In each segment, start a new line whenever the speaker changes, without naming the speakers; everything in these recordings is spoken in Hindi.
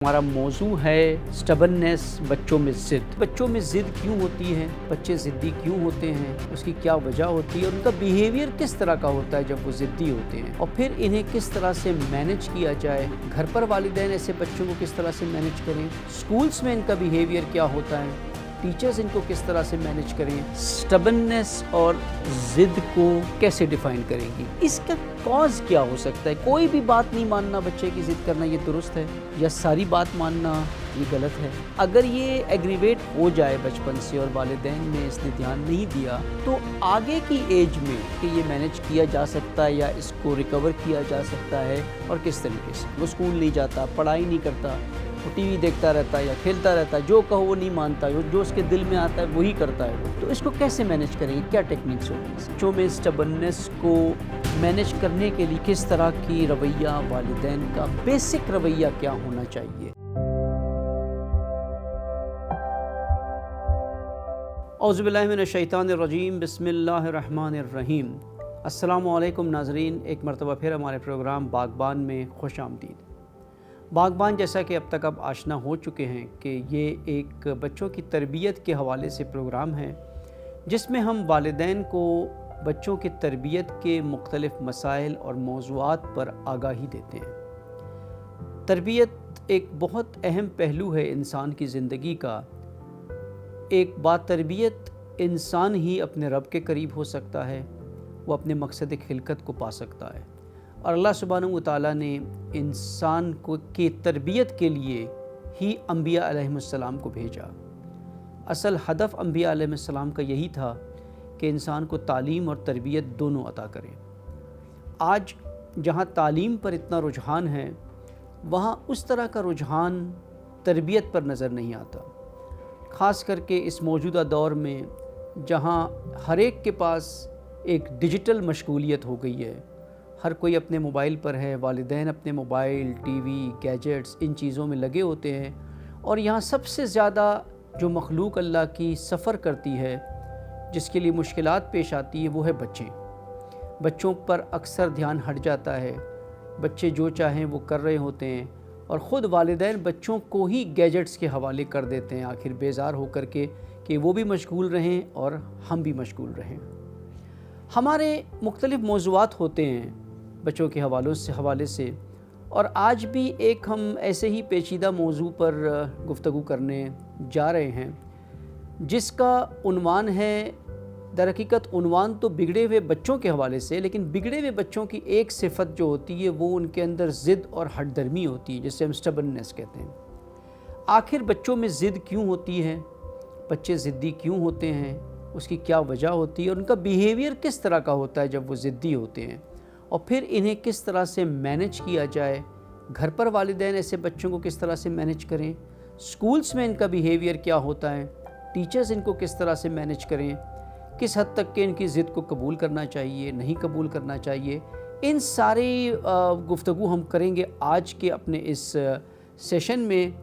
हमारा मौजू है स्टबननेस, बच्चों में ज़िद। बच्चों में ज़िद क्यों होती है, बच्चे ज़िद्दी क्यों होते हैं, उसकी क्या वजह होती है, उनका बिहेवियर किस तरह का होता है जब वो ज़िद्दी होते हैं, और फिर इन्हें किस तरह से मैनेज किया जाए। घर पर वालिदैन ऐसे बच्चों को किस तरह से मैनेज करें, स्कूल्स में इनका बिहेवियर क्या होता है, टीचर्स इनको किस तरह से मैनेज करें, स्टबननेस और ज़िद को कैसे डिफ़ाइन करेंगी, इसका कॉज क्या हो सकता है। कोई भी बात नहीं मानना, बच्चे की ज़िद करना, ये दुरुस्त है, या सारी बात मानना ये गलत है। अगर ये एग्रीवेट हो जाए बचपन से और वालिदैन ने इसने ध्यान नहीं दिया, तो आगे की एज में कि ये मैनेज किया जा सकता है या इसको रिकवर किया जा सकता है, और किस तरीके से। वो स्कूल नहीं जाता, पढ़ाई नहीं करता, वो टीवी देखता रहता है या खेलता रहता है, जो कहो वो नहीं मानता, जो उसके दिल में आता है वही करता है। तो इसको कैसे मैनेज करेंगे, क्या टेक्निक्स होंगी। बच्चों में स्टबननेस को मैनेज करने के लिए किस तरह की रवैया, वालिदैन का बेसिक रवैया क्या होना चाहिए। औज़ु बिल्लाहि मिनश्शैतानिर्रजीम, बिस्मिल्लाहिर्रहमानिर्रहीम। अस्सलामु अलैकुम नाज़रीन, एक मरतबा फिर हमारे प्रोग्राम बागबान में खुश आमदीद। बागबान, जैसा कि अब तक आप आशना हो चुके हैं कि ये एक बच्चों की तरबियत के हवाले से प्रोग्राम है, जिसमें हम वालिदैन को बच्चों की तरबियत के मुख्तलिफ़ मसाइल और मौज़ूआत पर आगाही देते हैं। तरबियत एक बहुत अहम पहलू है इंसान की ज़िंदगी का। एक बातरबियत इंसान ही अपने रब के करीब हो सकता है, वो अपने मकसद खिलकत को पा सकता है। और अल्लाह सुब्हानहू व तआला ने इंसान को की तरबियत के लिए ही अम्बिया अलैहिस्सलाम को भेजा। असल हदफ अम्बिया अलैहिस्सलाम का यही था कि इंसान को तालीम और तरबियत दोनों अता करें। आज जहाँ तालीम पर इतना रुझान है, वहाँ उस तरह का रुझान तरबियत पर नज़र नहीं आता। ख़ास करके इस मौजूदा दौर में जहाँ हर एक के पास एक डिजिटल मशगूलियत हो गई है, हर कोई अपने मोबाइल पर है, वालिदैन अपने मोबाइल, टीवी, गैजेट्स, इन चीज़ों में लगे होते हैं। और यहाँ सबसे ज़्यादा जो मखलूक अल्लाह की सफ़र करती है, जिसके लिए मुश्किलात पेश आती है, वो है बच्चे। बच्चों पर अक्सर ध्यान हट जाता है, बच्चे जो चाहें वो कर रहे होते हैं, और ख़ुद वालिदैन बच्चों को ही गैजेट्स के हवाले कर देते हैं, आखिर बेजार होकर के कि वो भी मशगूल रहें और हम भी मशगूल रहें। हमारे मुख्तलिफ़ मौज़ूआत होते हैं बच्चों के हवाले से, और आज भी एक हम ऐसे ही पेचीदा मौजू पर गुफ्तगू करने जा रहे हैं, जिसका उन्वान है, दरहकीकत उन्वान तो बिगड़े हुए बच्चों के हवाले से, लेकिन बिगड़े हुए बच्चों की एक सिफत जो होती है वो उनके अंदर ज़िद और हठधर्मी होती है, जिसे हम स्टबननेस कहते हैं। आखिर बच्चों में ज़िद क्यों होती है, बच्चे ज़िद्दी क्यों होते हैं, उसकी क्या वजह होती है, और उनका बिहेवियर किस तरह का होता है जब वो ज़िद्दी होते हैं, और फिर इन्हें किस तरह से मैनेज किया जाए। घर पर वालिदैन ऐसे बच्चों को किस तरह से मैनेज करें, स्कूल्स में इनका बिहेवियर क्या होता है, टीचर्स इनको किस तरह से मैनेज करें, किस हद तक के इनकी ज़िद को कबूल करना चाहिए, नहीं कबूल करना चाहिए। इन सारी गुफ्तगू हम करेंगे आज के अपने इस सेशन में।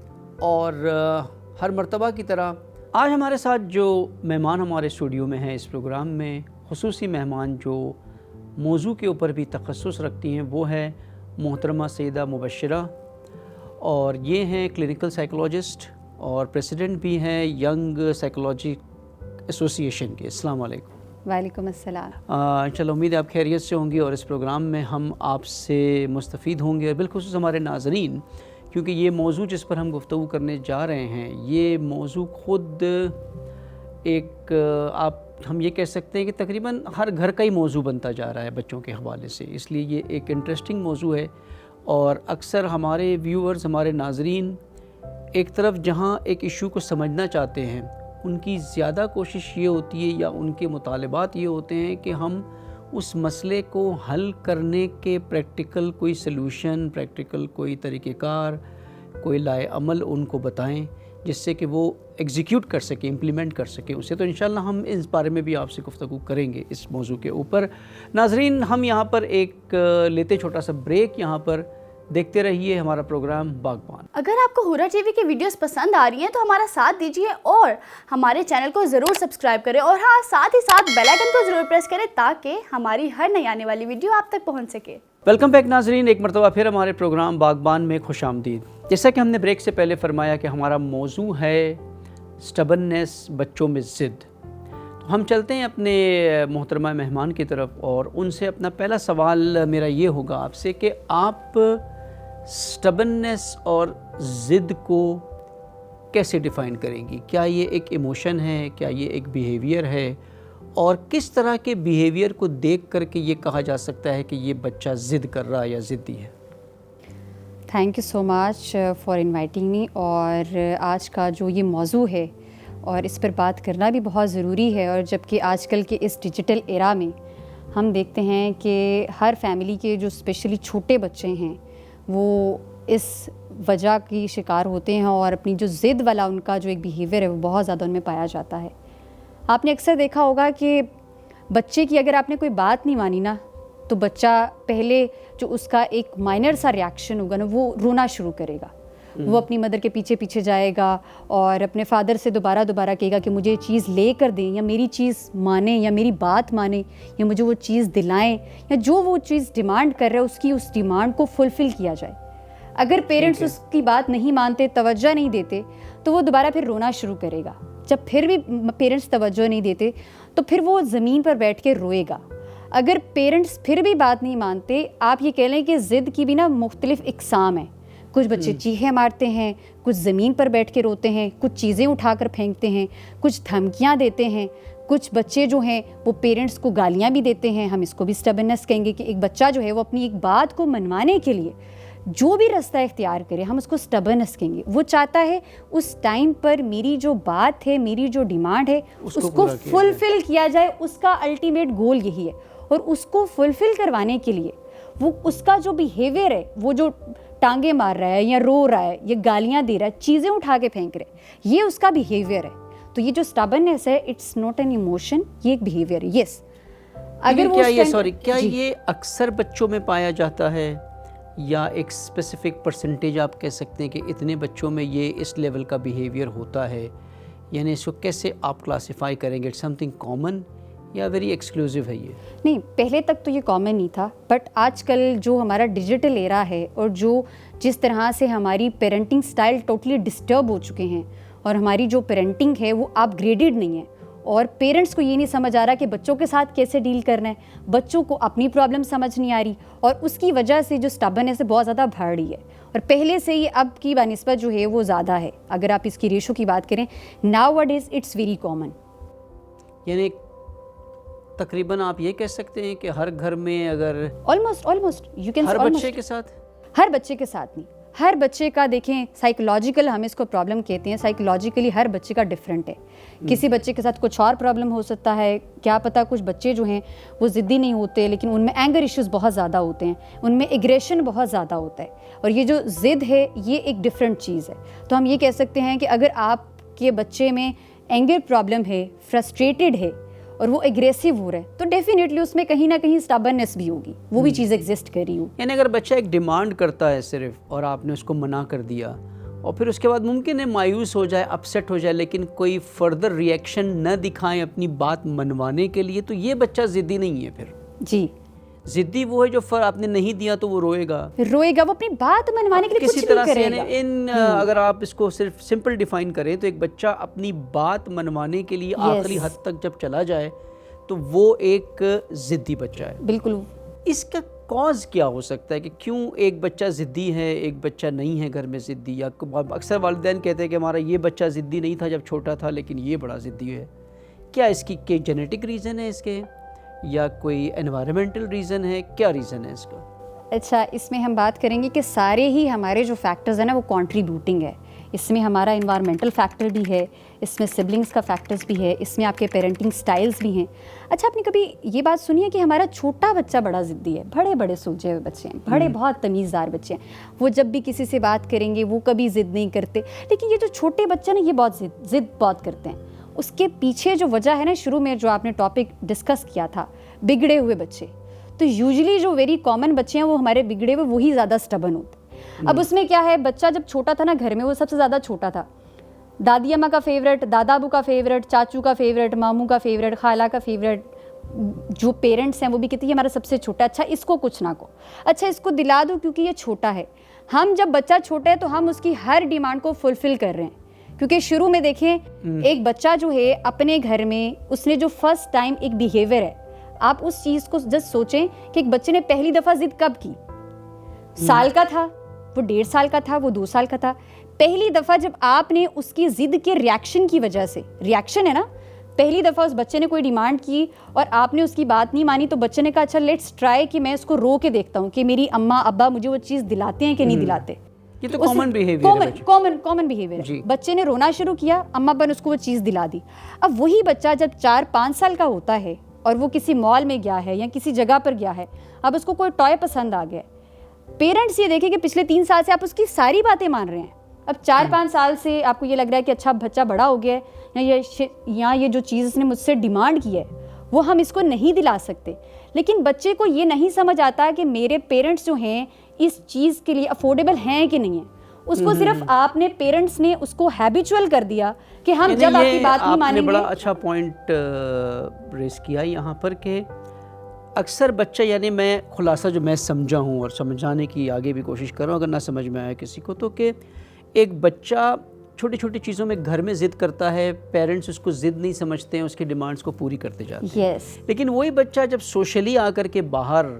और हर मर्तबा की तरह आज हमारे साथ जो मेहमान हमारे स्टूडियो में हैं इस प्रोग्राम में, खुसूसी मेहमान जो मौजू के ऊपर भी तखस्सुस रखती हैं, वो है मोहतरमा सैयदा मुबश्शिरा, और ये हैं क्लिनिकल साइकोलॉजिस्ट और प्रेसिडेंट भी हैं यंग साइकोलॉजी एसोसिएशन के। अस्सलाम वालेकुम।
वालेकुम अस्सलाम।
चलो, उम्मीद है आप खैरियत से होंगी, और इस प्रोग्राम में हम आपसे मुस्तफ़ीद होंगे, और बिलखुसूस हमारे नाज़रीन, क्योंकि ये मौजू जिस पर हम गुफ्तगू करने जा रहे हैं, ये मौजू ख़ुद एक हम ये कह सकते हैं कि तकरीबन हर घर का ही मौजू बनता जा रहा है बच्चों के हवाले से। इसलिए ये एक इंटरेस्टिंग मौजू है, और अक्सर हमारे व्यूअर्स, हमारे नाज़रीन एक तरफ जहाँ एक इशू को समझना चाहते हैं, उनकी ज़्यादा कोशिश ये होती है, या उनके मुतालबात ये होते हैं कि हम उस मसले को हल करने के प्रैक्टिकल कोई सलूशन, प्रैक्टिकल कोई तरीक़ेकार, कोई लाए अमल उनको बताएं, जिससे कि वो एग्जीक्यूट कर सकें, इम्प्लीमेंट कर सकें उसे। तो इंशाल्लाह हम इस बारे में भी आपसे गुफ्तगू करेंगे इस मौजू के ऊपर। नाज़रीन, हम यहाँ पर एक लेते छोटा सा ब्रेक यहाँ पर, देखते रहिए हमारा प्रोग्राम बागबान।
अगर आपको हुर्रा टीवी की वीडियोस पसंद आ रही हैं तो हमारा साथ दीजिए और हमारे चैनल को ज़रूर सब्सक्राइब करें, और हाँ, साथ ही साथ बेल आइकन को ज़रूर प्रेस करें ताकि हमारी हर नई आने वाली वीडियो आप तक पहुंच सके।
वेलकम बैक नाजरीन, एक मरतबा फिर हमारे प्रोग्राम बागबान में खुशामदीद। जैसा कि हमने ब्रेक से पहले फरमाया कि हमारा मौजू है स्टबननेस, बच्चों में ज़िद। तो हम चलते हैं अपने मोहतरमा मेहमान की तरफ और उनसे अपना पहला सवाल मेरा ये होगा आपसे कि आप स्टबननेस और ज़िद को कैसे डिफ़ाइन करेंगी? क्या ये एक इमोशन है, क्या ये एक बिहेवियर है, और किस तरह के बिहेवियर को देख करके ये कहा जा सकता है कि ये बच्चा ज़िद कर रहा है या ज़िद्दी है?
Thank you so much for inviting me. और आज का जो ये मौजू है और इस पर बात करना भी बहुत ज़रूरी है, और जबकि आजकल के इस डिजिटल एरा में हम देखते हैं कि हर फैमिली के जो स्पेशली छोटे बच्चे हैं वो इस वजह की शिकार होते हैं, और अपनी जो ज़िद वाला उनका जो एक बिहेवियर है वो बहुत ज़्यादा उनमें पाया जाता है। आपने अक्सर देखा होगा कि बच्चे की अगर आपने कोई बात नहीं मानी ना, तो बच्चा पहले जो उसका एक माइनर सा रिएक्शन होगा ना, वो रोना शुरू करेगा। वो अपनी मदर के पीछे पीछे जाएगा और अपने फादर से दोबारा कहेगा कि मुझे ये चीज़ ले कर दें, या मेरी चीज़ माने, या मेरी बात माने, या मुझे वो चीज़ दिलाएं, या जो वो चीज़ डिमांड कर रहा है उसकी उस डिमांड को फुलफ़िल किया जाए। अगर पेरेंट्स उसकी बात नहीं मानते, तवज्जो नहीं देते, तो वो दोबारा फिर रोना शुरू करेगा। जब फिर भी पेरेंट्स तवज्जो नहीं देते तो फिर वो ज़मीन पर बैठ के रोएगा। अगर पेरेंट्स फिर भी बात नहीं मानते, आप ये कह लें कि ज़िद की भी ना मुख्तलिफ इक़साम है। कुछ बच्चे चीखें मारते हैं, कुछ ज़मीन पर बैठ के रोते हैं, कुछ चीज़ें उठाकर फेंकते हैं, कुछ धमकियां देते हैं, कुछ बच्चे जो हैं वो पेरेंट्स को गालियां भी देते हैं। हम इसको भी स्टबननेस कहेंगे कि एक बच्चा जो है वो अपनी एक बात को मनवाने के लिए जो भी रास्ता इख्तियार करे, हम उसको स्टबननेस कहेंगे। वो चाहता है उस टाइम पर मेरी जो बात है, मेरी जो डिमांड है, उसको फुलफ़िल किया जाए। उसका अल्टीमेट गोल यही है, और उसको फुलफ़िल करवाने के लिए वो उसका जो बिहेवियर है, वो जो टांगे मार रहा है या रो रहा है या गालियां दे रहा है, चीज़ें उठा के फेंक रहा है, ये उसका बिहेवियर है। तो ये जो स्टबननेस है, इट्स नॉट एन इमोशन, ये एक बिहेवियर है। यस, अगर
क्या ये अक्सर बच्चों में पाया जाता है, या एक स्पेसिफिक परसेंटेज आप कह सकते हैं कि इतने बच्चों में ये इस लेवल का बिहेवियर होता है? यानी इसको कैसे आप क्लासिफाई करेंगे? इट्स समथिंग कॉमन या वेरी एक्सक्लूसिव है ये?
नहीं, पहले तक तो ये कॉमन नहीं था, बट आजकल जो हमारा डिजिटल एरा है और जो जिस तरह से हमारी पेरेंटिंग स्टाइल टोटली डिस्टर्ब हो चुके हैं, और हमारी जो पेरेंटिंग है वो अपग्रेडेड नहीं है, और पेरेंट्स को ये नहीं समझ आ रहा कि बच्चों के साथ कैसे डील करना है, बच्चों को अपनी प्रॉब्लम समझ नहीं आ रही, और उसकी वजह से जो स्टबननेस है बहुत ज़्यादा बढ़ रही है। और पहले से ये अब की बनिस्बत जो है वो ज़्यादा है। अगर आप इसकी रेशो की बात करें, नाउअडेज़ इट्स वेरी कॉमन।
यानी तकरीबन आप ये कह सकते हैं कि हर घर में, अगर
ऑलमोस्ट यू कैन,
हर बच्चे के साथ,
हर बच्चे के साथ नहीं, हर बच्चे का देखें साइकोलॉजिकल, हम इसको प्रॉब्लम कहते हैं, साइकोलॉजिकली हर बच्चे का डिफरेंट है। किसी बच्चे के साथ कुछ और प्रॉब्लम हो सकता है, क्या पता। कुछ बच्चे जो हैं वो ज़िद्दी नहीं होते, लेकिन उनमें एंगर इश्यूज़ बहुत ज़्यादा होते हैं, उनमें एग्रेशन बहुत ज़्यादा होता है, और ये जो ज़िद है ये एक डिफरेंट चीज़ है। तो हम ये कह सकते हैं कि अगर आपके बच्चे में एंगर प्रॉब्लम है, फ्रस्ट्रेटेड है, और वो एग्रेसिव हो रहा है, तो डेफिनेटली उसमें कहीं ना कहीं स्टबननेस भी होगी, वो भी चीज़ एग्जिस्ट कर रही हो।
यानी अगर बच्चा एक डिमांड करता है सिर्फ, और आपने उसको मना कर दिया, और फिर उसके बाद मुमकिन है मायूस हो जाए, अपसेट हो जाए, लेकिन कोई फर्दर रिएक्शन न दिखाएं अपनी बात मनवाने के लिए, तो ये बच्चा ज़िद्दी नहीं है। फिर
जी,
ज़िद्दी वो है जो आपने नहीं दिया तो वो रोएगा,
वो अपनी बात मनवाने के लिए
किसी
कुछ
तरह
भी
से।
करेगा।
अगर आप इसको सिर्फ सिंपल डिफाइन करें तो एक बच्चा अपनी बात मनवाने के लिए आखिरी हद तक जब चला जाए तो वो एक ज़िद्दी बच्चा है।
बिल्कुल।
इसका कॉज क्या हो सकता है कि क्यों एक बच्चा ज़िद्दी है, एक बच्चा नहीं है घर में ज़िद्दी? या अक्सर वालिदैन कहते हैं कि हमारा ये बच्चा ज़िद्दी नहीं था जब छोटा था, लेकिन ये बड़ा ज़िद्दी है। क्या इसकी कोई जेनेटिक रीज़न है इसके, या कोई एनवायरमेंटल रीज़न है? क्या रीज़न है इसका?
अच्छा, इसमें हम बात करेंगे कि सारे ही हमारे जो फैक्टर्स हैं ना वो कंट्रीब्यूटिंग है। इसमें हमारा इन्वायरमेंटल फैक्टर भी है, इसमें सिबलिंग्स का फैक्टर्स भी है, इसमें आपके पेरेंटिंग स्टाइल्स भी हैं। अच्छा, आपने कभी ये बात सुनी है कि हमारा छोटा बच्चा बड़ा ज़िद्दी है? बड़े बड़े सूझे हुए बच्चे हैं, बड़े बहुत तमीज़दार बच्चे हैं, वो जब भी किसी से बात करेंगे वो कभी ज़िद नहीं करते। लेकिन ये जो छोटे बच्चे ना, ये बहुत ज़िद बहुत करते हैं। उसके पीछे जो वजह है ना, शुरू में जो आपने टॉपिक डिस्कस किया था, बिगड़े हुए बच्चे, तो यूजुअली जो वेरी कॉमन बच्चे हैं वो हमारे बिगड़े हुए वही ज़्यादा स्टबन होते हैं। अब उसमें क्या है, बच्चा जब छोटा था ना घर में, वो सबसे ज़्यादा छोटा था, दादी अम्मा का फेवरेट, दादा अबू का फेवरेट, चाचू का फेवरेट, मामू का फेवरेट, खाला का फेवरेट, जो पेरेंट्स हैं वो भी कहते हैं हमारा सबसे छोटा, अच्छा इसको कुछ ना को, अच्छा इसको दिला दो क्योंकि ये छोटा है। हम जब बच्चा छोटा है तो हम उसकी हर डिमांड को फुलफिल कर रहे हैं, क्योंकि शुरू में देखें एक बच्चा जो है अपने घर में उसने जो फर्स्ट टाइम एक बिहेवियर है, आप उस चीज़ को जस्ट सोचें कि एक बच्चे ने पहली दफ़ा जिद कब की, साल का था, वो 1.5 साल का था, वो 2 साल का था, पहली दफ़ा जब आपने उसकी जिद के रिएक्शन की वजह से, रिएक्शन है ना, पहली दफ़ा उस बच्चे ने कोई डिमांड की और आपने उसकी बात नहीं मानी तो बच्चे ने कहा अच्छा लेट्स ट्राई कि मैं इसको रो के देखता हूँ कि मेरी अम्मा अब्बा मुझे वो चीज़ दिलाते हैं कि नहीं दिलाते।
ये तो कॉमन बिहेवियर है,
कॉमन बिहेवियर है। बच्चे ने रोना शुरू किया, अम्मा अब्बा ने उसको वो चीज़ दिला दी। अब वही बच्चा जब 4-5 साल का होता है और वो किसी मॉल में गया है या किसी जगह पर गया है, अब उसको कोई टॉय पसंद आ गया, पेरेंट्स ये देखें कि पिछले 3 साल से आप उसकी सारी बातें मान रहे हैं, अब 4-5 साल से आपको ये लग रहा है कि अच्छा बच्चा बड़ा हो गया है या ये जो चीज़ इसने मुझसे डिमांड की है वो हम इसको नहीं दिला सकते। लेकिन बच्चे को ये नहीं समझ आता कि मेरे पेरेंट्स जो हैं इस चीज़ के लिए अफोर्डेबल हैं कि नहीं है। उसको सिर्फ आपने पेरेंट्स ने उसको हैबिचुअल कर दिया कि हम जब आपकी बात नहीं मानेंगे।
बड़ा अच्छा पॉइंट रेस किया यहाँ पर कि अक्सर बच्चा, यानी मैं खुलासा जो मैं समझा हूँ और समझाने की आगे भी कोशिश कर रहा हूँ अगर ना समझ में आए किसी को, तो कि एक बच्चा छोटी छोटी चीज़ों में घर में ज़िद करता है, पेरेंट्स उसको ज़िद नहीं समझते हैं, उसकी डिमांड्स को पूरी करते जाते हैं। लेकिन वही बच्चा जब सोशली आकर के बाहर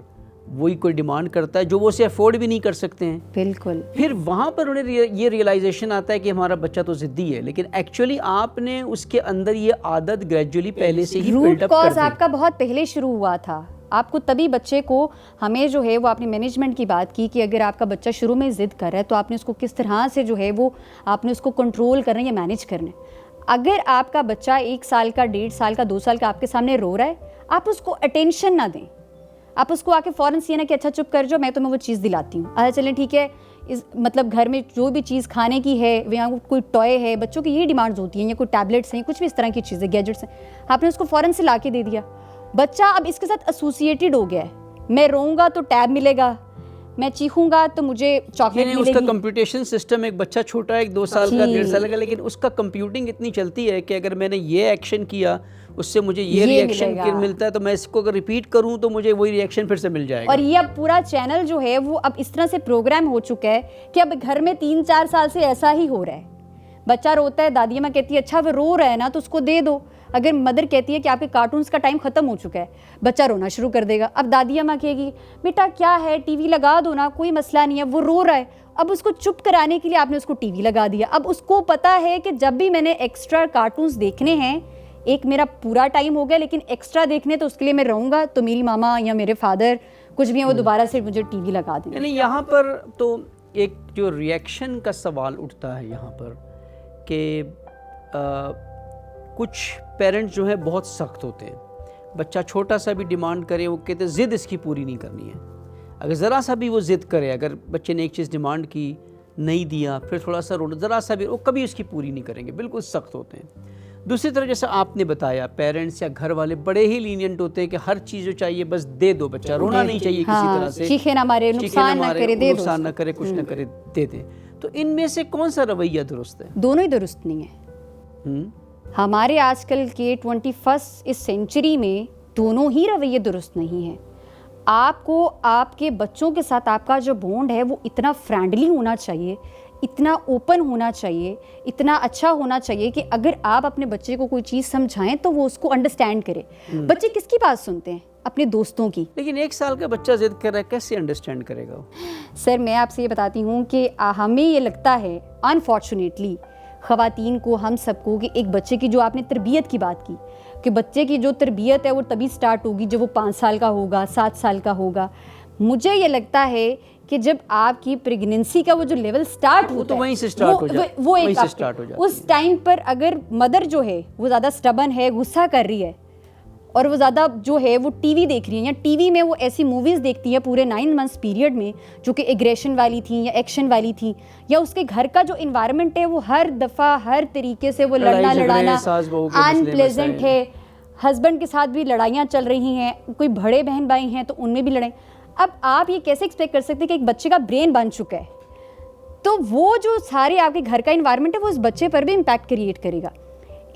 वही कोई डिमांड करता है जो वो उसे अफोर्ड भी नहीं कर सकते हैं,
बिल्कुल,
फिर वहाँ पर उन्हें ये रियलाइजेशन आता है कि हमारा बच्चा तो ज़िद्दी है, लेकिन एक्चुअली आपने उसके अंदर ये आदत ग्रेजुअली पहले से ही
रूट कॉज आपका बहुत पहले शुरू हुआ था। आपको तभी बच्चे को, हमें जो है वो आपने मैनेजमेंट की बात की कि अगर आपका बच्चा शुरू में ज़िद कर रहा है तो आपने उसको किस तरह से जो है वो आपने उसको कंट्रोल करना है या मैनेज करना है। अगर आपका बच्चा 1 साल का, 1.5 साल का, 2 साल का आपके सामने रो रहा है, आप उसको अटेंशन ना दें, आप उसको आके फ़ौरन से ना कि अच्छा चुप कर जाओ मैं तुम्हें वो चीज़ दिलाती हूँ, अच्छा चलें ठीक है, इस मतलब घर में जो भी चीज़ खाने की है या कोई टॉय है, बच्चों की यही डिमांड्स होती हैं, या कोई टैबलेट्स हैं, कुछ भी इस तरह की चीज़ें, गैजेट्स हैं, आपने उसको फ़ौरन से ला के दे दिया। बच्चा अब इसके साथ एसोसिएटेड हो गया है, मैं रोऊंगा तो टैब मिलेगा, मैं चीखूंगा तो मुझे चॉकलेट मिलेगी।
उसका कंप्यूटेशन सिस्टम, एक बच्चा छोटा है, 2 साल का, 1.5 साल का, लेकिन उसका कंप्यूटिंग इतनी चलती है कि अगर मैंने ये एक्शन किया उससे मुझे ये रिएक्शन मिलता है, तो मैं इसको अगर रिपीट करूं तो मुझे वही रिएक्शन फिर से मिल जाएगा।
और ये अब पूरा चैनल जो है वो अब इस तरह से प्रोग्राम हो चुका है कि अब घर में 3-4 साल से ऐसा ही हो रहा है। बच्चा रोता है, दादी माँ कहती है अच्छा वो रो रहा है ना तो उसको दे दो, अगर मदर कहती है कि आपके कार्टून्स का टाइम ख़त्म हो चुका है, बच्चा रोना शुरू कर देगा। अब दादी माँ कहेगी बेटा क्या है, टीवी लगा दो ना, कोई मसला नहीं है, वो रो रहा है। अब उसको चुप कराने के लिए आपने उसको टीवी लगा दिया। अब उसको पता है कि जब भी मैंने एक्स्ट्रा कार्टून्स देखने हैं, एक मेरा पूरा टाइम हो गया लेकिन एक्स्ट्रा देखने तो उसके लिए मैं रहूँगा, तो मेरी मामा या मेरे फादर कुछ भी है वो दोबारा से मुझे टीवी लगा दें।
यानी यहाँ पर तो एक जो रिएक्शन का सवाल उठता है यहाँ पर कि कुछ पेरेंट्स जो है बहुत सख्त होते हैं, बच्चा छोटा सा भी डिमांड करे वो कहते हैं ज़िद इसकी पूरी नहीं करनी है। अगर ज़रा सा भी वो ज़िद करे, अगर बच्चे ने एक चीज़ डिमांड की, नहीं दिया, फिर थोड़ा सा रोना, ज़रा सा भी, वो कभी उसकी पूरी नहीं करेंगे, बिल्कुल सख्त होते हैं। दूसरी तरफ जैसा आपने बताया, पेरेंट्स या घर वाले बड़े ही लीनियंट होते हैं कि हर चीज़ जो चाहिए बस दे दो, बच्चा रोना नहीं चाहिए किसी तरह से,
चीखे ना मारे, नुकसान ना करे, दे दो,
नुकसान ना करे, कुछ ना करे, दे दे। तो इनमें से कौन सा रवैया दुरुस्त है?
दोनों ही दुरुस्त नहीं है। हमारे आजकल के 21st इस सेंचुरी में दोनों ही रवैये दुरुस्त नहीं है। आपको आपके बच्चों के साथ आपका जो बॉन्ड है वो इतना फ्रेंडली होना चाहिए, इतना ओपन होना चाहिए, इतना अच्छा होना चाहिए कि अगर आप अपने बच्चे को कोई चीज़ समझाएं तो वो उसको अंडरस्टैंड करे। बच्चे किसकी बात सुनते हैं? अपने दोस्तों की।
लेकिन 1 साल का बच्चा जिद कर रहा है, कैसे अंडरस्टैंड करेगा वो?
सर मैं आपसे ये बताती हूँ कि हमें ये लगता है अनफॉर्चुनेटली ख़वातीन को, हम सबको, कि एक बच्चे की जो आपने तरबियत की बात की कि बच्चे की जो तरबियत है वो तभी स्टार्ट होगी जब वो 5 साल का होगा, 7 साल का होगा। मुझे ये लगता है कि जब आपकी प्रेगनेंसी का वो जो लेवल स्टार्ट होता है
तो वहीं से स्टार्ट हो जाता है,
वो एक स्टार्ट हो जाता है। उस टाइम पर अगर मदर जो है वो ज़्यादा स्टबन है, गुस्सा कर रही है और वो ज़्यादा जो है वो टीवी देख रही है, या टीवी में वो ऐसी मूवीज़ देखती है पूरे 9 मंथ्स पीरियड में जो कि एग्रेशन वाली थी या एक्शन वाली थी, या उसके घर का जो इन्वायरमेंट है वो हर दफ़ा हर तरीके से वो लड़ना लड़ाना अनप्लेजेंट है, हस्बैंड के साथ भी लड़ाइयाँ चल रही हैं, कोई बड़े बहन भाई हैं तो उनमें भी लड़ाई। अब आप ये कैसे एक्सपेक्ट कर सकते हैं कि एक बच्चे का ब्रेन बन चुका है, तो वो जो सारे आपके घर का इन्वायरमेंट है वो उस बच्चे पर भी इम्पैक्ट क्रिएट करेगा।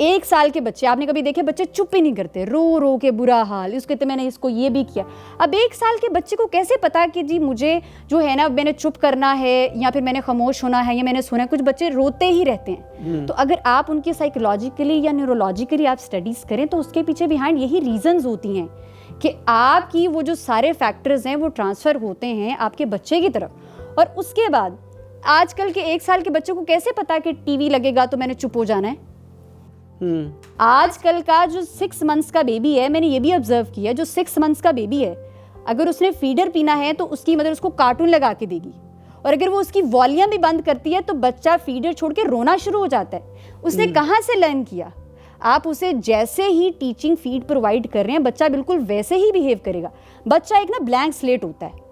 1 साल के बच्चे, आपने कभी देखे बच्चे चुप ही नहीं करते, रो रो के बुरा हाल, उसके तो मैंने इसको ये भी किया। अब 1 साल के बच्चे को कैसे पता कि जी मुझे जो है ना मैंने चुप करना है या फिर मैंने खामोश होना है या मैंने सुना है। कुछ बच्चे रोते ही रहते हैं। तो अगर आप उनकी साइकोलॉजिकली या न्यूरोलॉजिकली आप स्टडीज़ करें तो उसके पीछे बिहाइंड यही रीजंस होती हैं कि आपकी वो जो सारे फैक्टर्स हैं वो ट्रांसफ़र होते हैं आपके बच्चे की तरफ। और उसके बाद आजकल के 1 साल के बच्चे को कैसे पता कि टीवी लगेगा तो मैंने चुप हो जाना है। आजकल का जो 6 मंथ्स का बेबी है, मैंने ये भी ऑब्जर्व किया, जो 6 मंथ्स का बेबी है अगर उसने फीडर पीना है तो उसकी मदर उसको कार्टून लगा के देगी, और अगर वो उसकी वॉल्यूम भी बंद करती है तो बच्चा फीडर छोड़ के रोना शुरू हो जाता है। उसने कहाँ से लर्न किया? आप उसे जैसे ही टीचिंग फीड प्रोवाइड कर रहे हैं बच्चा बिल्कुल वैसे ही बिहेव करेगा। बच्चा एक ना ब्लैंक स्लेट होता है,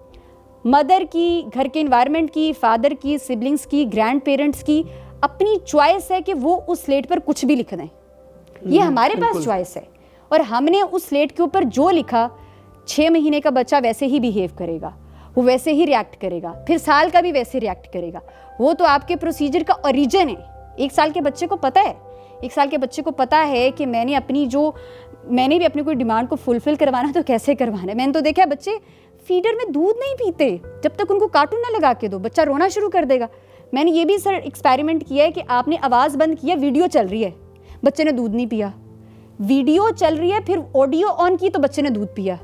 मदर की, घर के इन्वायरमेंट की, फादर की, सिबलिंग्स की, ग्रैंड पेरेंट्स की अपनी चॉइस है कि वो उस स्लेट पर कुछ भी लिख दें। ये हमारे पास चॉइस है, और हमने उस स्लेट के ऊपर जो लिखा 6 महीने का बच्चा वैसे ही बिहेव करेगा, वो वैसे ही रिएक्ट करेगा, फिर साल का भी वैसे रिएक्ट करेगा। वो तो आपके प्रोसीजर का ओरिजिन है। 1 साल के बच्चे को पता है, 1 साल के बच्चे को पता है कि मैंने भी अपनी कोई डिमांड को फुलफिल करवाना तो कैसे करवाना है। मैंने तो देखा है बच्चे फीडर में दूध नहीं पीते जब तक उनको कार्टून ना लगा के दो, बच्चा रोना शुरू कर देगा। मैंने ये भी सर एक्सपेरिमेंट किया है कि आपने आवाज़ बंद किया, वीडियो चल रही है, बच्चे ने दूध नहीं पिया, वीडियो चल रही है फिर ऑडियो ऑन की तो बच्चे ने दूध पिया।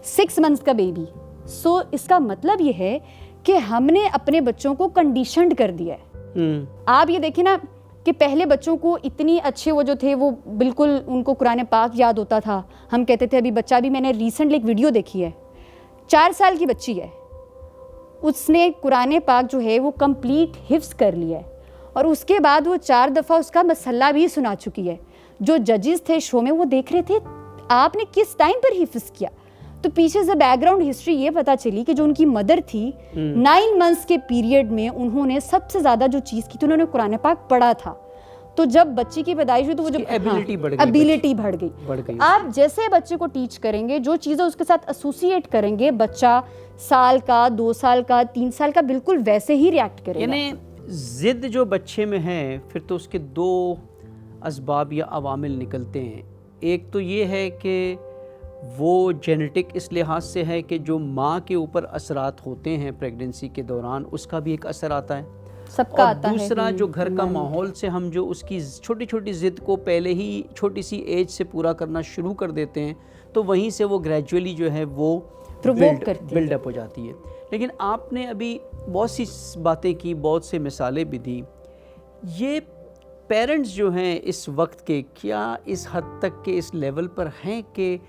6 मंथ्स का बेबी। सो इसका मतलब ये है कि हमने अपने बच्चों को कंडीशनड कर दिया है। आप ये देखें ना कि पहले बच्चों को इतनी अच्छे वो जो थे वो बिल्कुल उनको कुरान पाक याद होता था। हम कहते थे अभी बच्चा भी, मैंने रिसेंटली एक वीडियो देखी है, 4 साल की बच्ची है, उसने कुरान पाक जो है वो कंप्लीट हिफ्स कर लिया है, और उसके बाद वो 4 दफ़ा उसका मसल्ला भी सुना चुकी है। जो जजेस थे शो में वो देख रहे थे आपने किस टाइम पर हिफ्स किया। तो पीछे से बैकग्राउंड हिस्ट्री ये पता चली कि जो उनकी मदर थी 9 मंथ्स के पीरियड में उन्होंने सबसे ज़्यादा जो चीज़ की थी उन्होंने कुरान पाक पढ़ा था। तो जब बच्ची की पैदाइश हुई तो वो जो एबिलिटी बढ़ गई। आप जैसे बच्चे को टीच करेंगे, जो चीज़ें उसके साथ एसोसिएट करेंगे, बच्चा साल का, 2 साल का, 3 साल का बिल्कुल वैसे ही रिएक्ट करेगा।
यानी ज़िद जो बच्चे में है फिर तो उसके 2 असबाब या अवामिल निकलते हैं। एक तो ये है कि वो जेनेटिक इस लिहाज से है कि जो माँ के ऊपर असरात होते हैं प्रेगनेंसी के दौरान उसका भी एक असर आता है,
सबका
और
आता है।
दूसरा जो घर का माहौल से हम जो उसकी छोटी छोटी ज़िद को पहले ही छोटी सी एज से पूरा करना शुरू कर देते हैं तो वहीं से वो ग्रेजुअली जो है वो बिल्डअप हो जाती है। लेकिन आपने अभी बहुत सी बातें की, बहुत से मिसालें भी दी। ये पेरेंट्स जो हैं इस वक्त के, क्या इस हद तक के इस लेवल पर हैं कि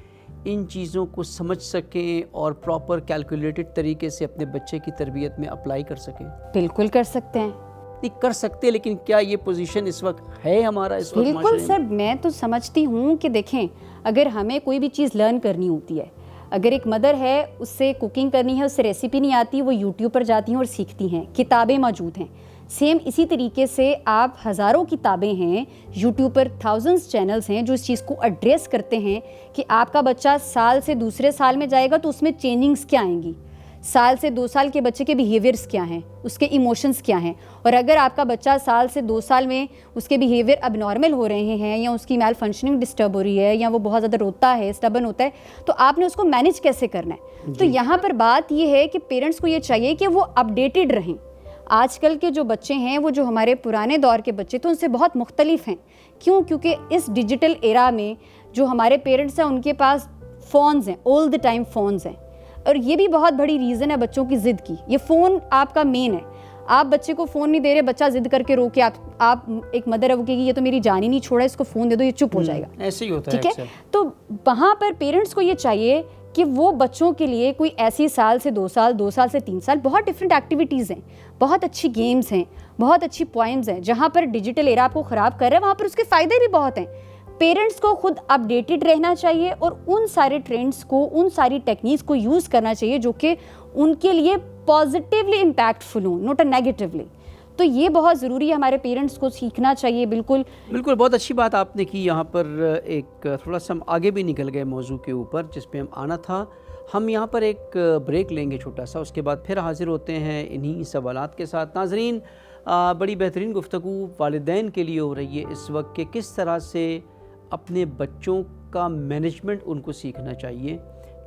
इन चीज़ों को समझ सकें और प्रॉपर कैलकुलेटेड तरीके से अपने बच्चे की तरबियत में अप्लाई कर सकें?
बिल्कुल कर सकते हैं।
नहीं कर सकते, लेकिन क्या ये पोजीशन इस वक्त है हमारा इस वक्त?
बिल्कुल सर, मैं तो समझती हूँ कि देखें, अगर हमें कोई भी चीज़ लर्न करनी होती है, अगर एक मदर है उससे कुकिंग करनी है, उससे रेसिपी नहीं आती, वो यूट्यूब पर जाती हैं और सीखती हैं, किताबें मौजूद हैं। सेम इसी तरीके से आप हज़ारों किताबें हैं, यूट्यूब पर थाउजेंड्स चैनल्स हैं जो इस चीज़ को एड्रेस करते हैं कि आपका बच्चा साल से दूसरे साल में जाएगा तो उसमें चेंजिंग्स क्या आएंगी, साल से 2 साल के बच्चे के बिहेवियर्स क्या हैं, उसके इमोशंस क्या हैं, और अगर आपका बच्चा साल से 2 साल में उसके बिहेवियर अबनॉर्मल हो रहे हैं या उसकी मैल फंक्शनिंग डिस्टर्ब हो रही है या वो बहुत ज़्यादा रोता है, स्टबर्न होता है, तो आपने उसको मैनेज कैसे करना है। तो यहाँ पर बात ये है कि पेरेंट्स को ये चाहिए कि वो अपडेटेड रहें। आजकल के जो बच्चे हैं वो जो हमारे पुराने दौर के बच्चे थे उनसे बहुत मुख्तलिफ हैं। क्यों? क्योंकि इस डिजिटल एरा में जो हमारे पेरेंट्स हैं उनके पास फ़ोन्स हैं, ऑल द टाइम फ़ोन्स हैं, और ये भी बहुत बड़ी रीज़न है बच्चों की ज़िद की। ये फ़ोन आपका मेन है। आप बच्चे को फ़ोन नहीं दे रहे, बच्चा ज़िद करके रो के आप एक मदर है वो कहेगी ये तो मेरी जान ही नहीं छोड़ा, इसको फ़ोन दे दो, ये चुप हो जाएगा।
ऐसे ही होता है।
ठीक है, तो वहाँ पर पेरेंट्स को ये चाहिए कि वो बच्चों के लिए कोई ऐसी साल से 2 साल, 2 साल से 3 साल बहुत डिफरेंट एक्टिविटीज़ हैं, बहुत अच्छी गेम्स हैं, बहुत अच्छी पॉइंट्स हैं। जहाँ पर डिजिटल एरा आपको ख़राब कर रहा है वहाँ पर उसके फ़ायदे भी बहुत हैं। पेरेंट्स को खुद अपडेटेड रहना चाहिए और उन सारे ट्रेंड्स को, उन सारी टेक्निक्स को यूज़ करना चाहिए जो कि उनके लिए पॉजिटिवली इम्पैक्टफुल हों, नॉट अ नेगेटिवली। तो ये बहुत ज़रूरी है, हमारे पेरेंट्स को सीखना चाहिए। बिल्कुल
बिल्कुल, बहुत अच्छी बात आपने की। यहाँ पर एक थोड़ा सा हम आगे भी निकल गए मौजू के ऊपर जिस पे हम आना था। हम यहाँ पर एक ब्रेक लेंगे छोटा सा, उसके बाद फिर हाज़िर होते हैं इन्हीं सवालात के साथ। नाज़रीन, बड़ी बेहतरीन गुफ्तगू वालिदैन के लिए हो रही है इस वक्त कि किस तरह से अपने बच्चों का मैनेजमेंट उनको सीखना चाहिए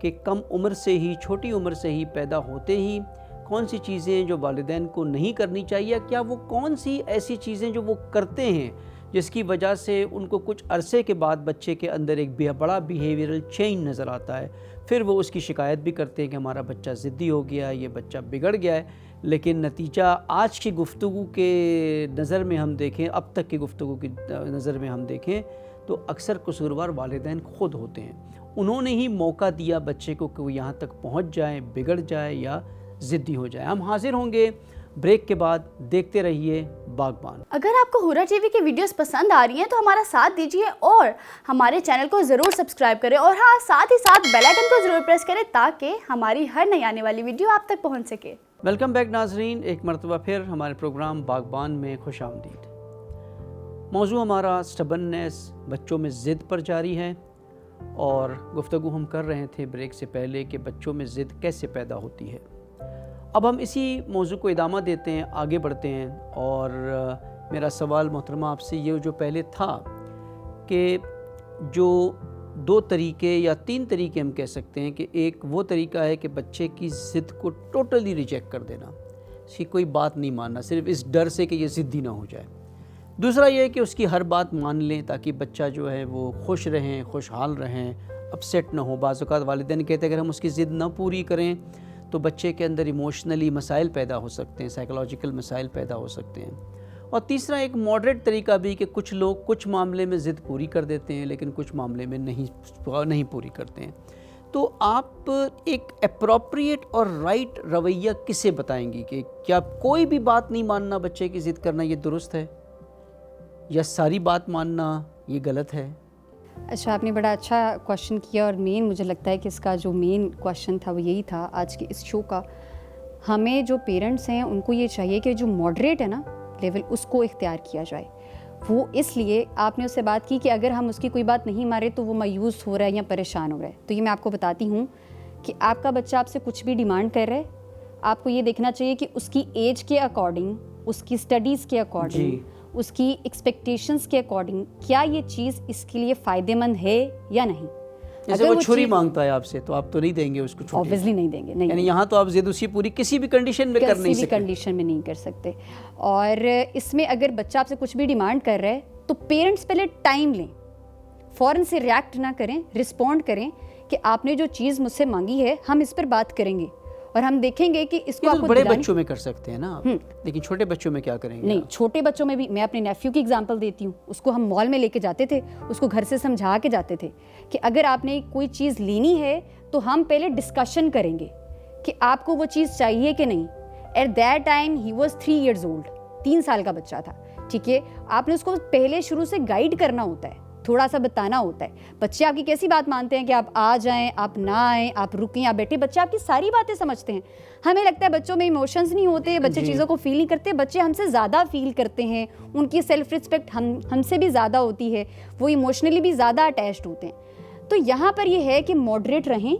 कि कम उम्र से ही, छोटी उम्र से ही, पैदा होते ही कौन सी चीज़ें जो वालिदैन को नहीं करनी चाहिए, क्या वो कौन सी ऐसी चीज़ें जो वो करते हैं जिसकी वजह से उनको कुछ अरसे के बाद बच्चे के अंदर एक बड़ा बिहेवियरल चेंज नज़र आता है। फिर वो उसकी शिकायत भी करते हैं कि हमारा बच्चा ज़िद्दी हो गया है, ये बच्चा बिगड़ गया है। लेकिन नतीजा आज की गुफ्तगू के नज़र में हम देखें, अब तक की गुफ्तगू की नज़र में हम देखें तो अक्सर कसूरवार वालिदैन खुद होते हैं। उन्होंने ही मौका दिया बच्चे को कि वो यहाँ तक पहुँच जाए, बिगड़ जाए या ज़िद्दी हो जाए। हम हाजिर होंगे ब्रेक के बाद, देखते रहिए बागबान।
अगर आपको हुर्रा टीवी की वीडियोस पसंद आ रही हैं तो हमारा साथ दीजिए और हमारे चैनल को ज़रूर सब्सक्राइब करें, और हाँ, साथ ही साथ बेल आइकन को ज़रूर प्रेस करें ताकि हमारी हर नई आने वाली वीडियो आप तक पहुंच सके।
वेलकम बैक नाजरीन, एक मरतबा फिर हमारे प्रोग्राम बागबान में खुश आमदीद। मौजू हमारा स्टबननेस, बच्चों में ज़िद पर जारी है, और गुफ्तगू हम कर रहे थे ब्रेक से पहले कि बच्चों में ज़िद कैसे पैदा होती है। अब हम इसी मौजू को इदामा देते हैं, आगे बढ़ते हैं। और मेरा सवाल मोहतरमा आपसे ये जो पहले था कि जो 2 तरीके या 3 तरीके हम कह सकते हैं कि एक वो तरीका है कि बच्चे की ज़िद को टोटली रिजेक्ट कर देना, उसकी कोई बात नहीं मानना सिर्फ इस डर से कि ये ज़िद्दी ना हो जाए। दूसरा ये है कि उसकी हर बात मान लें ताकि बच्चा जो है वो खुश रहें, खुशहाल रहें, अपसेट ना हो। बाज़ औक़ात वालिदैन कहते हैं अगर हम उसकी ज़िद ना पूरी करें तो बच्चे के अंदर इमोशनली मसाइल पैदा हो सकते हैं, साइकोलॉजिकल मसाइल पैदा हो सकते हैं। और तीसरा एक मॉडरेट तरीका भी कि कुछ लोग कुछ मामले में ज़िद पूरी कर देते हैं लेकिन कुछ मामले में नहीं पूरी करते हैं। तो आप एक एप्रोप्रिएट और राइट रवैया किसे बताएंगी कि क्या कोई भी बात नहीं मानना, बच्चे की ज़िद करना ये दुरुस्त है, या सारी बात मानना ये गलत है?
अच्छा, आपने बड़ा अच्छा क्वेश्चन किया, और मेन मुझे लगता है कि इसका जो मेन क्वेश्चन था वो यही था आज के इस शो का। हमें जो पेरेंट्स हैं उनको ये चाहिए कि जो मॉडरेट है ना लेवल, उसको इख्तियार किया जाए। वो इसलिए आपने उससे बात की कि अगर हम उसकी कोई बात नहीं मारे तो वो मायूस हो रहा है या परेशान हो रहा है। तो ये मैं आपको बताती हूँ कि आपका बच्चा आपसे कुछ भी डिमांड कर रहा है, आपको ये देखना चाहिए कि उसकी एज के अकॉर्डिंग, उसकी स्टडीज़ के अकॉर्डिंग, उसकी एक्सपेक्टेशंस के अकॉर्डिंग क्या ये चीज़ इसके लिए फ़ायदेमंद है या नहीं।
जैसे वो छुरी मांगता है आपसे तो आप तो नहीं देंगे उसको छुरी?
ऑब्वियसली नहीं देंगे, नहीं।
यानी यहाँ तो आप ज़िद उसकी पूरी किसी भी कंडीशन में कर नहीं सकते,
किसी भी कंडीशन में नहीं कर सकते। और इसमें अगर बच्चा आपसे कुछ भी डिमांड कर रहा है तो पेरेंट्स पहले टाइम लें, फ़ौरन से रिएक्ट ना करें, रिस्पॉन्ड करें कि आपने जो चीज़ मुझसे मांगी है हम इस पर बात करेंगे और हम देखेंगे कि इसको आपको
बड़े बच्चों में कर सकते हैं ना आप, लेकिन छोटे बच्चों में क्या करेंगे?
नहीं, छोटे बच्चों में भी मैं अपने नेफ्यू की एग्जांपल देती हूँ। उसको हम मॉल में लेके जाते थे, उसको घर से समझा के जाते थे कि अगर आपने कोई चीज़ लेनी है तो हम पहले डिस्कशन करेंगे कि आपको वो चीज़ चाहिए कि नहीं। At that time he was 3 years old, 3 साल का बच्चा था, ठीक है। आपने उसको पहले शुरू से गाइड करना होता है, थोड़ा सा बताना होता है। बच्चे आपकी कैसी बात मानते हैं कि आप आ जाएं, आप ना आएं, आप रुकें, आप बैठे। बच्चे आपकी सारी बातें समझते हैं। हमें लगता है बच्चों में इमोशंस नहीं होते, बच्चे चीज़ों को फील नहीं करते। बच्चे हमसे ज़्यादा फील करते हैं, उनकी सेल्फ रिस्पेक्ट हमसे भी ज़्यादा होती है, वो इमोशनली भी ज़्यादा अटैच्ड होते हैं। तो यहाँ पर ये है कि मॉडरेट रहें।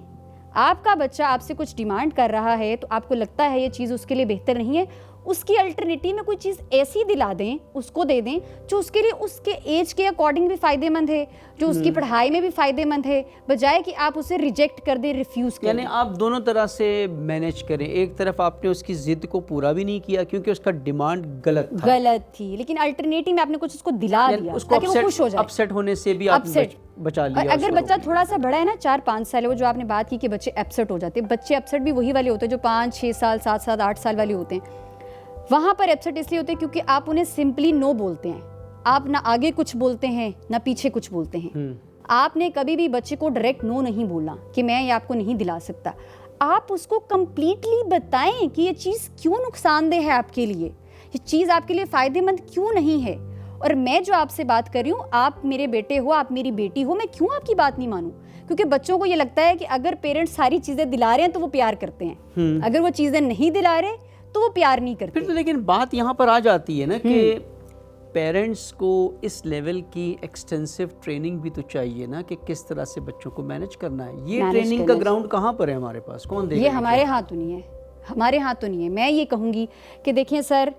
आपका बच्चा आपसे कुछ डिमांड कर रहा है तो आपको लगता है ये चीज़ उसके लिए बेहतर नहीं है, उसकी अल्टरनेटिव में कोई चीज़ ऐसी दिला दें, उसको दे दें जो उसके लिए उसके एज के अकॉर्डिंग भी फ़ायदेमंद है, जो उसकी पढ़ाई में भी फ़ायदेमंद है, बजाय कि आप उसे रिजेक्ट कर दें, रिफ्यूज़ कर दें।
यानी आप दोनों तरह से मैनेज करें। एक तरफ आपने उसकी ज़िद को पूरा भी नहीं किया क्योंकि उसका डिमांड गलत थी,
लेकिन अल्टरनेटिव में आपने कुछ उसको दिला दिया ताकि वो खुश हो जाए।
अपसेट होने से भी आप बचा लिया।
अगर बच्चा थोड़ा सा बड़ा है ना, 4-5 साल है, वो जो आपने बात की कि बच्चे अपसेट हो जाते हैं, बच्चे अपसेट भी वही वाले होते हैं जो 5-6 साल, 7-7, 8 साल वाले होते हैं। वहाँ पर अपसेट इसलिए होते हैं क्योंकि आप उन्हें सिंपली नो बोलते हैं। आप ना आगे कुछ बोलते हैं ना पीछे कुछ बोलते हैं। आपने कभी भी बच्चे को डायरेक्ट नो नहीं बोला कि मैं ये आपको नहीं दिला सकता। आप उसको कंप्लीटली बताएं कि ये चीज़ क्यों नुकसानदेह है आपके लिए, ये चीज़ आपके लिए फ़ायदेमंद क्यों नहीं है। और मैं जो आपसे बात कर रही हूँ, आप मेरे बेटे हो, आप मेरी बेटी हो, मैं क्यों आपकी बात नहीं मानूं? क्योंकि बच्चों को ये लगता है कि अगर पेरेंट्स सारी चीज़ें दिला रहे हैं तो वो प्यार करते हैं, अगर वो चीज़ें नहीं दिला रहे तो वो प्यार नहीं करते।
फिर तो लेकिन बात यहाँ पर आ जाती है ना कि पेरेंट्स को इस लेवल की एक्सटेंसिव ट्रेनिंग भी तो चाहिए ना कि किस तरह से बच्चों को मैनेज करना है। ये
Manage
ट्रेनिंग का
करना
ग्राउंड कहाँ पर है हमारे पास, कौन देगा?
ये हमारे हाथ तो नहीं है, हमारे हाथ तो नहीं है। मैं ये कहूँगी कि देखिए सर,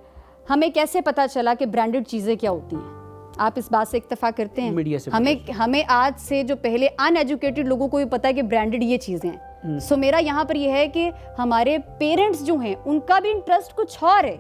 हमें कैसे पता चला कि ब्रांडेड चीज़ें क्या होती हैं? आप इस बात से इत्तेफाक करते हैं?
मीडिया से
हमें आज से जो पहले अनएजुकेटेड लोगों को भी पता है कि ब्रांडेड ये चीज़ें हैं। सो मेरा यहाँ पर यह है कि हमारे पेरेंट्स जो हैं उनका भी इंटरेस्ट कुछ और है,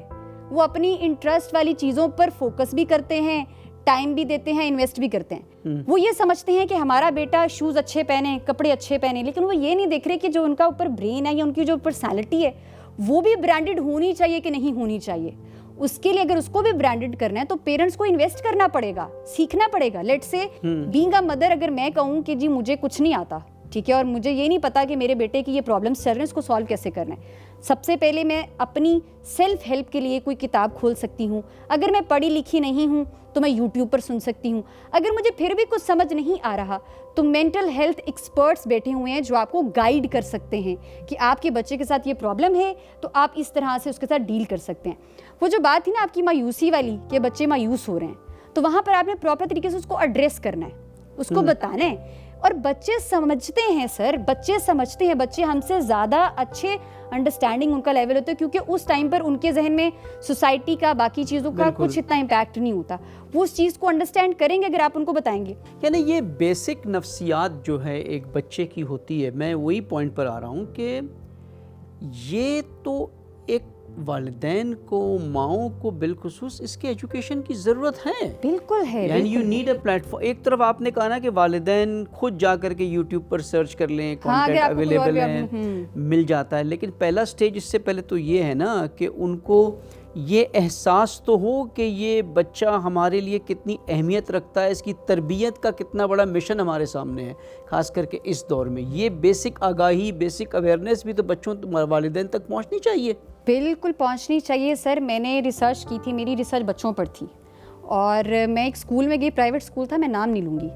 वो अपनी इंटरेस्ट वाली चीज़ों पर फोकस भी करते हैं, टाइम भी देते हैं, इन्वेस्ट भी करते हैं। वो ये समझते हैं कि हमारा बेटा शूज़ अच्छे पहने, कपड़े अच्छे पहने, लेकिन वो ये नहीं देख रहे कि जो उनका ऊपर ब्रेन है या उनकी जो पर्सनैलिटी है वो भी ब्रांडेड होनी चाहिए कि नहीं होनी चाहिए। उसके लिए अगर उसको भी ब्रांडेड करना है तो पेरेंट्स को इन्वेस्ट करना पड़ेगा, सीखना पड़ेगा। Let's say being a mother, अगर मैं कहूँ कि जी मुझे कुछ नहीं आता, ठीक है, और मुझे ये नहीं पता कि मेरे बेटे की ये प्रॉब्लम्स चल रहे हैं, इसको सॉल्व कैसे करना है, सबसे पहले मैं अपनी सेल्फ हेल्प के लिए कोई किताब खोल सकती हूँ। अगर मैं पढ़ी लिखी नहीं हूँ तो मैं यूट्यूब पर सुन सकती हूँ। अगर मुझे फिर भी कुछ समझ नहीं आ रहा तो मेंटल हेल्थ एक्सपर्ट्स बैठे हुए हैं जो आपको गाइड कर सकते हैं कि आपके बच्चे के साथ ये प्रॉब्लम है तो आप इस तरह से उसके साथ डील कर सकते हैं। वो जो बात थी ना आपकी मायूसी वाली कि बच्चे मायूस हो रहे हैं, तो वहाँ पर आपने प्रॉपर तरीके से उसको एड्रेस करना है, उसको बताना है। और बच्चे समझते हैं सर, बच्चे समझते हैं, बच्चे हमसे ज़्यादा अच्छे अंडरस्टैंडिंग उनका लेवल होता है, क्योंकि उस टाइम पर उनके जहन में सोसाइटी का, बाकी चीज़ों का कुछ इतना इम्पैक्ट नहीं होता। वो उस चीज़ को अंडरस्टैंड करेंगे अगर आप उनको बताएंगे।
यानी ये बेसिक नफ्सियात जो है एक बच्चे की होती है। मैं वही पॉइंट पर आ रहा हूँ कि ये तो एक वालिदैन को, माओं को बिलखुसूस इसके एजुकेशन की ज़रूरत है।
बिल्कुल है।
And you need a platform. एक तरफ आपने कहा ना कि वालिदैन खुद जा करके यूट्यूब पर सर्च कर लें, कंटेंट अवेलेबल है, मिल जाता है, लेकिन पहला स्टेज इससे पहले तो ये है ना कि उनको ये एहसास तो हो कि ये बच्चा हमारे लिए कितनी अहमियत रखता है, इसकी तरबियत का कितना बड़ा मिशन हमारे सामने है, ख़ास करके इस दौर में। ये बेसिक आगाही, बेसिक अवेयरनेस भी तो बच्चों, वालिदैन तक पहुंचनी चाहिए।
बिल्कुल पहुंचनी चाहिए सर। मैंने रिसर्च की थी, मेरी रिसर्च बच्चों पर थी, और मैं एक स्कूल में गई, प्राइवेट स्कूल था, मैं नाम नहीं लूँगी।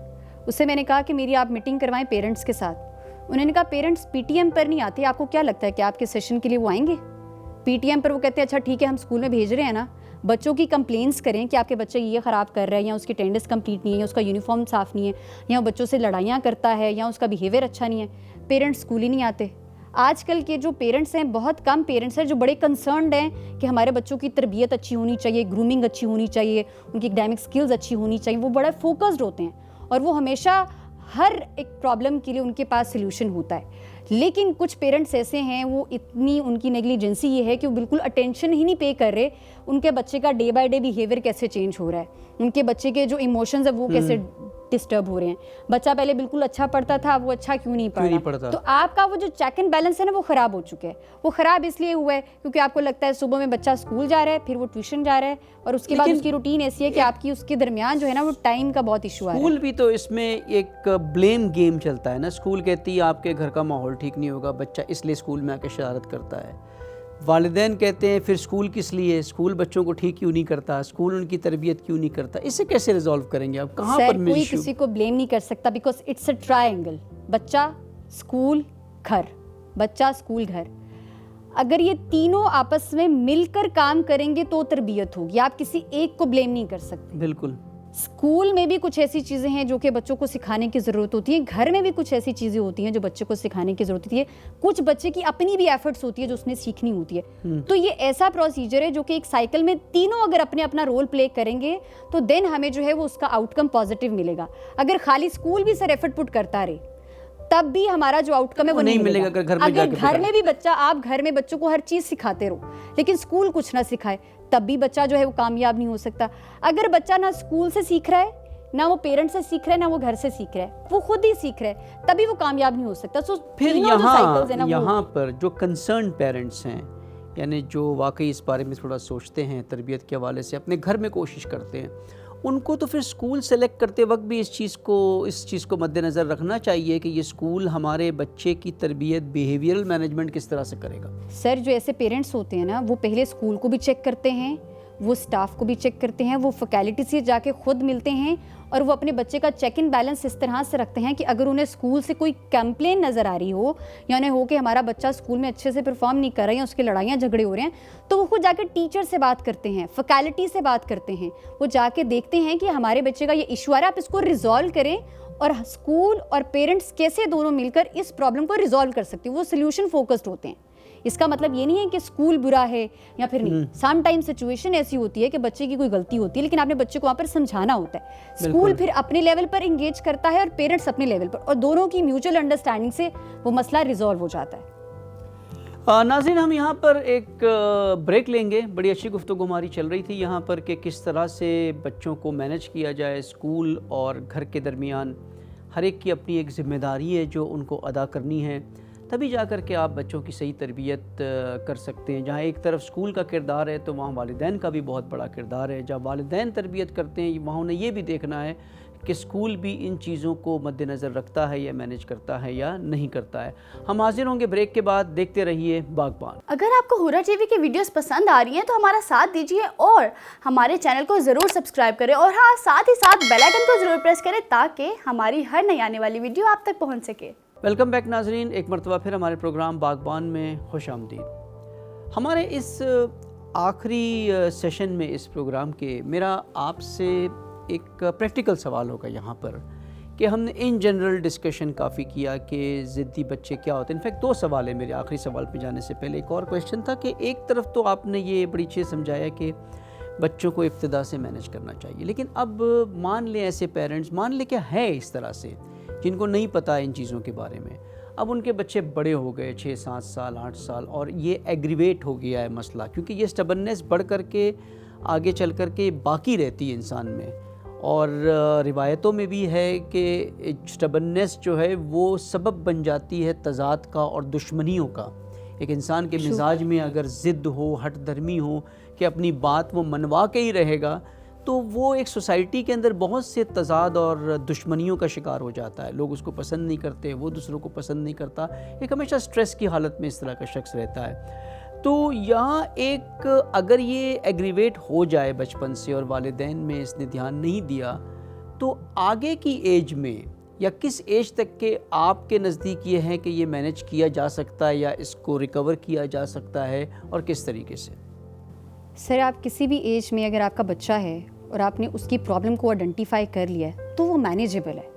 उससे मैंने कहा कि मेरी आप मीटिंग करवाएं पेरेंट्स के साथ। उन्होंने कहा पेरेंट्स पीटीएम पर नहीं आते, आपको क्या लगता है कि आपके सेशन के लिए वो आएंगे पीटीएम पर? वो कहते हैं अच्छा ठीक है, हम स्कूल में भेज रहे हैं ना, बच्चों की कंप्लेंट्स करें कि आपके बच्चे ये ख़राब कर रहा है, या उसकी अटेंडेंस कंप्लीट नहीं है, या उसका यूनिफॉर्म साफ़ नहीं है, या बच्चों से लड़ाइयाँ करता है, या उसका बिहेवियर अच्छा नहीं है, पेरेंट्स स्कूल ही नहीं आते। आजकल के जो पेरेंट्स हैं, बहुत कम पेरेंट्स हैं जो बड़े कंसर्न्ड हैं कि हमारे बच्चों की तरबियत अच्छी होनी चाहिए, ग्रूमिंग अच्छी होनी चाहिए, उनकी एकेडमिक स्किल्स अच्छी होनी चाहिए। वो बड़ा फोकस्ड होते हैं और वो हमेशा हर एक प्रॉब्लम के लिए उनके पास सोल्यूशन होता है। लेकिन कुछ पेरेंट्स ऐसे हैं, वो इतनी उनकी नेग्लिजेंसी ये है कि वो बिल्कुल अटेंशन ही नहीं पे कर रहे उनके बच्चे का डे बाय डे बिहेवियर कैसे चेंज हो रहा है, उनके बच्चे के जो इमोशंस है वो कैसे डिस्टर्ब हो रहे हैं। बच्चा पहले बिल्कुल अच्छा पढ़ता था, वो अच्छा क्यों नहीं पढ़ता? तो आपका वो जो चेक एंड बैलेंस है ना, वो ख़राब हो चुका है। वो ख़राब इसलिए हुआ है क्योंकि आपको लगता है सुबह में बच्चा स्कूल जा रहा है, फिर वो ट्यूशन जा रहा है, और उसके बाद उसकी रूटीन ऐसी है कि आपकी उसके दरमियान जो है ना वो टाइम का बहुत इशू है।
स्कूल भी तो इसमें एक ब्लेम गेम चलता है ना। स्कूल कहती है आपके घर का माहौल ठीक नहीं होगा, बच्चा इसलिए स्कूल में आके शरारत करता है। वालिदैन कहते हैं फिर स्कूल किस लिए, स्कूल बच्चों को ठीक क्यों नहीं करता, स्कूल उनकी तरबियत क्यों नहीं करता। इसे कैसे रिजॉल्व करेंगे आप? कहाँ पर
कोई किसी को ब्लेम नहीं कर सकता, बिकॉज इट्स अ ट्रायंगल, बच्चा स्कूल घर, बच्चा स्कूल घर। अगर ये तीनों आपस में मिलकर काम करेंगे तो तरबियत होगी, आप किसी एक को ब्लेम नहीं कर सकते।
बिल्कुल।
स्कूल में भी कुछ ऐसी चीज़ें हैं जो कि बच्चों को सिखाने की ज़रूरत होती है, घर में भी कुछ ऐसी चीज़ें होती हैं जो बच्चे को सिखाने की ज़रूरत होती है, कुछ बच्चे की अपनी भी एफर्ट्स होती है जो उसने सीखनी होती है। तो ये ऐसा प्रोसीजर है जो कि एक साइकिल में तीनों अगर अपने अपना रोल प्ले करेंगे तो देन हमें जो है वो उसका आउटकम पॉजिटिव मिलेगा। अगर खाली स्कूल भी सर एफर्ट पुट करता रहे तब भी हमारा जो आउटकम है वो नहीं मिलेगा। अगर घर में भी बच्चा, आप घर में बच्चों को हर चीज़ सिखाते रहो लेकिन स्कूल कुछ ना सिखाए, तब भी बच्चा जो है वो कामयाब नहीं हो सकता। अगर बच्चा ना स्कूल से सीख रहा है, ना वो पेरेंट्स से सीख रहा है, ना वो घर से सीख रहा है, वो खुद ही सीख रहा है, तभी वो कामयाब नहीं हो सकता। सो
फिर यहाँ पर जो कंसर्न पेरेंट्स हैं, यानी जो वाकई इस बारे में थोड़ा सोचते हैं, तरबियत के हवाले से अपने घर में कोशिश करते हैं, उनको तो फिर स्कूल सेलेक्ट करते वक्त भी इस चीज़ को मद्देनज़र रखना चाहिए कि ये स्कूल हमारे बच्चे की तरबियत, बिहेवियरल मैनेजमेंट किस तरह से करेगा।
सर जो ऐसे पेरेंट्स होते हैं ना, वो पहले स्कूल को भी चेक करते हैं, वो स्टाफ को भी चेक करते हैं, वो फैकल्टी से जाके खुद मिलते हैं और वो अपने बच्चे का चेक इन बैलेंस इस तरह से रखते हैं कि अगर उन्हें स्कूल से कोई कंप्लेन नज़र आ रही हो या उन्हें हो कि हमारा बच्चा स्कूल में अच्छे से परफॉर्म नहीं कर रहा है या उसके लड़ाइयाँ झगड़े हो रहे हैं, तो वो खुद जाकर टीचर से बात करते हैं, फैकल्टी से बात करते हैं, वो जाके देखते हैं कि हमारे बच्चे का ये इशू आ रहा है, आप इसको रिजॉल्व करें और स्कूल और पेरेंट्स कैसे दोनों मिलकर इस प्रॉब्लम को रिजॉल्व कर सकते हैं। वो सोल्यूशन फोकस्ड होते हैं। इसका मतलब ये नहीं है कि स्कूल बुरा है या फिर नहीं। सम टाइम सिचुएशन ऐसी होती है कि बच्चे की कोई गलती होती है, लेकिन आपने बच्चे को वहाँ पर समझाना होता है। स्कूल फिर अपने लेवल पर इंगेज करता है और पेरेंट्स अपने लेवल पर, और दोनों की म्यूचुअल अंडरस्टैंडिंग से वो मसला रिजॉल्व हो जाता है।
नाज़रीन, हम यहाँ पर एक ब्रेक लेंगे। बड़ी अच्छी गुफ्तगू हमारी चल रही थी यहाँ पर कि किस तरह से बच्चों को मैनेज किया जाए। स्कूल और घर के दरमियान हर एक की अपनी एक ज़िम्मेदारी है जो उनको अदा करनी है, तभी जा कर के आप बच्चों की सही तरबियत कर सकते हैं। जहाँ एक तरफ स्कूल का किरदार है तो वहाँ वालिदैन का भी बहुत बड़ा किरदार है। जब वालिदैन तरबियत करते हैं, वहाँ उन्हें ये भी देखना है कि स्कूल भी इन चीज़ों को मद्देनज़र रखता है या मैनेज करता है या नहीं करता है। हम हाजिर होंगे ब्रेक के बाद। देखते रहिए बागबान।
अगर आपको हुरा टीवी की वीडियोस पसंद आ रही हैं तो हमारा साथ दीजिए और हमारे चैनल को ज़रूर सब्सक्राइब करें, और हाँ, साथ ही साथ बेल आइकन को ज़रूर प्रेस करें ताकि हमारी हर नई आने वाली वीडियो आप तक पहुँच सके।
वेलकम बैक नाजरीन, एक मरतबा फिर हमारे प्रोग्राम बागबान में खुश आमदीद। हमारे इस आखिरी सेशन में इस प्रोग्राम के मेरा आपसे एक प्रैक्टिकल सवाल होगा यहाँ पर कि हमने इन जनरल डिस्कशन काफ़ी किया कि ज़िद्दी बच्चे क्या होते हैं। इनफैक्ट दो सवाल है मेरे। आखिरी सवाल पे जाने से पहले एक और क्वेश्चन था कि एक तरफ तो आपने ये बड़ी चीज़ समझाया कि बच्चों को इब्तिदा से मैनेज करना चाहिए, लेकिन अब मान लें ऐसे पेरेंट्स, मान लें क्या है इस तरह से, जिनको नहीं पता इन चीज़ों के बारे में। अब उनके बच्चे बड़े हो गए, 6-7 साल 8 साल, और ये एग्रीवेट हो गया है मसला, क्योंकि ये स्टबननेस बढ़ कर के आगे चल कर के बाकी रहती है इंसान में। और रिवायतों में भी है कि स्टबननेस जो है वो सबब बन जाती है तज़ाद का और दुश्मनियों का। एक इंसान के मिजाज में अगर ज़िद्द हो, हट धर्मी हो कि अपनी बात वो मनवा के ही रहेगा, तो वो एक सोसाइटी के अंदर बहुत से तज़ाद और दुश्मनियों का शिकार हो जाता है। लोग उसको पसंद नहीं करते, वो दूसरों को पसंद नहीं करता। एक हमेशा स्ट्रेस की हालत में इस तरह का शख्स रहता है। तो यहाँ एक अगर ये एग्रीवेट हो जाए बचपन से और वालिदैन में इसने ध्यान नहीं दिया, तो आगे की एज में या किस एज तक के आपके नज़दीक ये है कि ये मैनेज किया जा सकता है या इसको रिकवर किया जा सकता है, और किस तरीके से?
सर, आप किसी भी एज में अगर आपका बच्चा है और आपने उसकी प्रॉब्लम को आइडेंटिफाई कर लिया है तो वो मैनेजेबल है।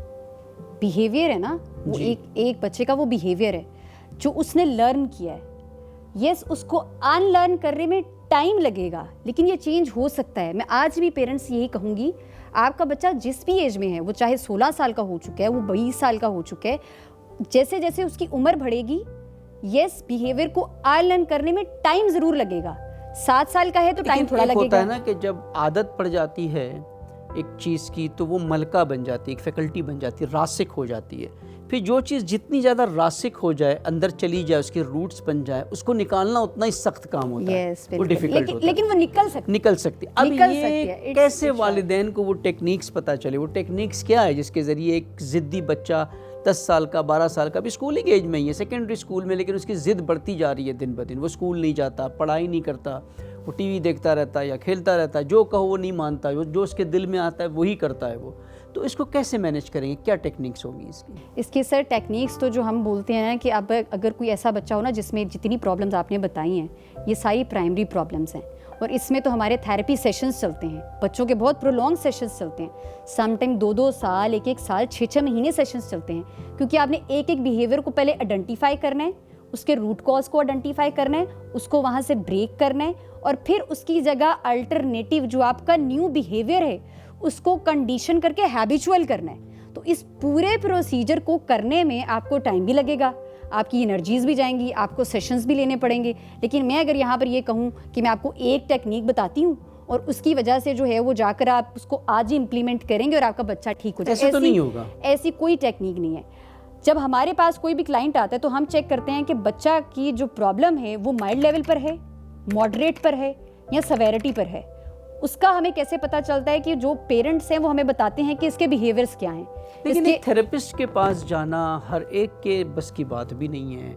बिहेवियर है ना, वो एक बच्चे का वो बिहेवियर है जो उसने लर्न किया है। यस, उसको अनलर्न करने में टाइम लगेगा, लेकिन ये चेंज हो सकता है। मैं आज भी पेरेंट्स यही कहूँगी, आपका बच्चा जिस भी एज में है, वो चाहे 16 साल का हो चुका है, वो 20 साल का हो चुका है, जैसे जैसे उसकी उम्र बढ़ेगी, यस, बिहेवियर को अनलर्न करने में टाइम ज़रूर लगेगा। 7 साल का है तो टाइम थोड़ा लगेगा।
होता है ना कि जब आदत पड़ जाती है एक चीज़ की तो वो मलका बन जाती है, एक फैकल्टी बन जाती है, रासिक हो जाती है। फिर जो चीज़ जितनी ज़्यादा रासिक हो जाए, अंदर चली जाए, उसके रूट्स बन जाए, उसको निकालना उतना ही सख्त काम होता है। वो डिफिकल्ट होता है,
लेकिन वो निकल सकती है।
अब ये कैसे वालिदैन को वो टेक्निक्स पता चले? वो टेक्निक्स क्या है जिसके ज़रिए एक ज़िद्दी बच्चा 10 साल का, 12 साल का, अभी स्कूलिंग एज में ही है, सेकेंडरी स्कूल में, लेकिन उसकी ज़िद बढ़ती जा रही है दिन ब दिन। वो स्कूल नहीं जाता, पढ़ाई नहीं करता, वो टीवी देखता रहता है या खेलता रहता है, जो कहो वो नहीं मानता, जो उसके दिल में आता है वही करता है वो। तो इसको कैसे मैनेज करेंगे? क्या टेक्निक्स होंगी इसकी?
सर टेक्निक्स तो जो हम बोलते हैं ना कि अब अगर कोई ऐसा बच्चा हो ना जिसमें जितनी प्रॉब्लम्स आपने बताई हैं, ये सारी प्राइमरी प्रॉब्लम्स हैं, और इसमें तो हमारे थेरेपी सेशंस चलते हैं, बच्चों के बहुत प्रोलॉन्ग सेशंस चलते हैं, समटाइम 2-2 साल, 1-1 साल, 6-6 महीने सेशंस चलते हैं, क्योंकि आपने एक बिहेवियर को पहले आइडेंटिफाई करना है, उसके रूट कॉज को आइडेंटिफाई करना है, उसको वहाँ से ब्रेक करना है, और फिर उसकी जगह अल्टरनेटिव जो आपका न्यू बिहेवियर है उसको कंडीशन करके हैबिचुअल करना है। तो इस पूरे प्रोसीजर को करने में आपको टाइम भी लगेगा, आपकी एनर्जीज भी जाएंगी, आपको सेशंस भी लेने पड़ेंगे। लेकिन मैं अगर यहाँ पर ये कहूँ कि मैं आपको एक टेक्निक बताती हूँ और उसकी वजह से जो है वो जाकर आप उसको आज ही इम्प्लीमेंट करेंगे और आपका बच्चा ठीक हो जाएगा,
ऐसे तो नहीं होगा।
ऐसी कोई टेक्निक नहीं है। जब हमारे पास कोई भी क्लाइंट आता है तो हम चेक करते हैं कि बच्चा की जो प्रॉब्लम है वो माइल्ड लेवल पर है, मॉडरेट पर है या सेवेरिटी पर है। उसका हमें कैसे पता चलता है कि जो पेरेंट्स हैं वो हमें बताते हैं कि इसके बिहेवियर्स क्या हैं।
लेकिन एक थेरेपिस्ट के पास जाना हर एक के बस की बात भी नहीं है।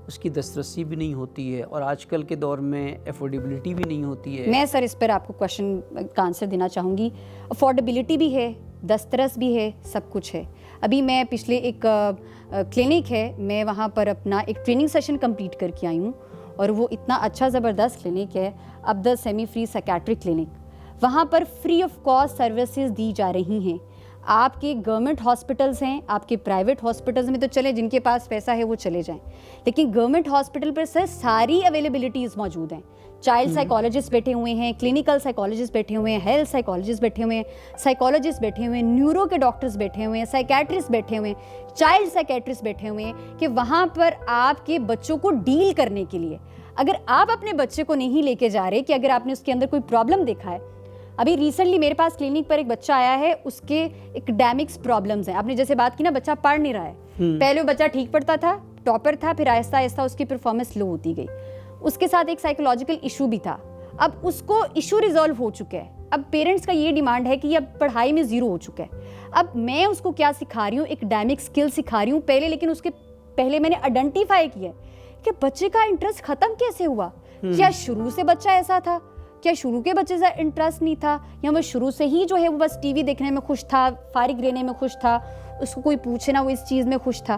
उसकी दस्तरसी भी नहीं होती है और आजकल के दौर में अफोर्डेबिलिटी भी नहीं होती है।
मैं सर इस पर आपको क्वेश्चन का आंसर देना चाहूँगी। अफोर्डेबिलिटी भी है, दस्तरस भी है, सब कुछ है। अभी मैं पिछले एक क्लिनिक है, मैं वहाँ पर अपना एक ट्रेनिंग सेशन कंप्लीट करके आई हूँ और वो इतना अच्छा ज़बरदस्त क्लिनिक है, Abdul semi free psychiatric clinic. वहाँ पर फ्री ऑफ कॉस्ट सर्विसेज दी जा रही हैं। आपके गवर्नमेंट हॉस्पिटल्स हैं, आपके प्राइवेट हॉस्पिटल्स में तो चले, जिनके पास पैसा है वो चले जाएं, लेकिन गवर्नमेंट हॉस्पिटल पर सर सारी अवेलेबिलिटीज़ मौजूद हैं। चाइल्ड साइकोलॉजिस्ट बैठे हुए हैं, क्लिनिकल साइकोलॉजिस्ट बैठे हुए हैं, हेल्थ साइकोलॉजिस्ट बैठे हुए हैं, साइकोलॉजिस्ट बैठे हुए हैं, न्यूरो के डॉक्टर्स बैठे हुए हैं, साइकेट्रिस्ट बैठे हुए हैं, चाइल्ड साइकेट्रिस्ट बैठे हुए हैं कि वहाँ पर आपके बच्चों को डील करने के लिए, अगर आप अपने बच्चे को नहीं लेके जा रहे, कि अगर आपने उसके अंदर कोई प्रॉब्लम देखा है। अभी रिसेंटली मेरे पास क्लिनिक पर एक बच्चा आया है, उसके एकेडमिक्स प्रॉब्लम्स हैं। आपने जैसे बात की ना, बच्चा पढ़ नहीं रहा है, पहले वो बच्चा ठीक पढ़ता था, टॉपर था, फिर आहिस्ता आहिस्ता उसकी परफॉर्मेंस लो होती गई। उसके साथ एक साइकोलॉजिकल इशू भी था। अब उसको इशू रिजॉल्व हो चुका है। अब पेरेंट्स का ये डिमांड है कि अब पढ़ाई में जीरो हो चुका है। अब मैं उसको क्या सिखा रही हूँ, एकेडमिक स्किल सिखा रही हूँ पहले, लेकिन उसके पहले मैंने आइडेंटिफाई किया कि बच्चे का इंटरेस्ट खत्म कैसे हुआ। क्या शुरू से बच्चा ऐसा था, क्या शुरू के बच्चे से इंटरेस्ट नहीं था, या वो शुरू से ही जो है वो बस टीवी देखने में खुश था, फारिग रहने में खुश था, उसको कोई पूछे ना वो इस चीज़ में खुश था।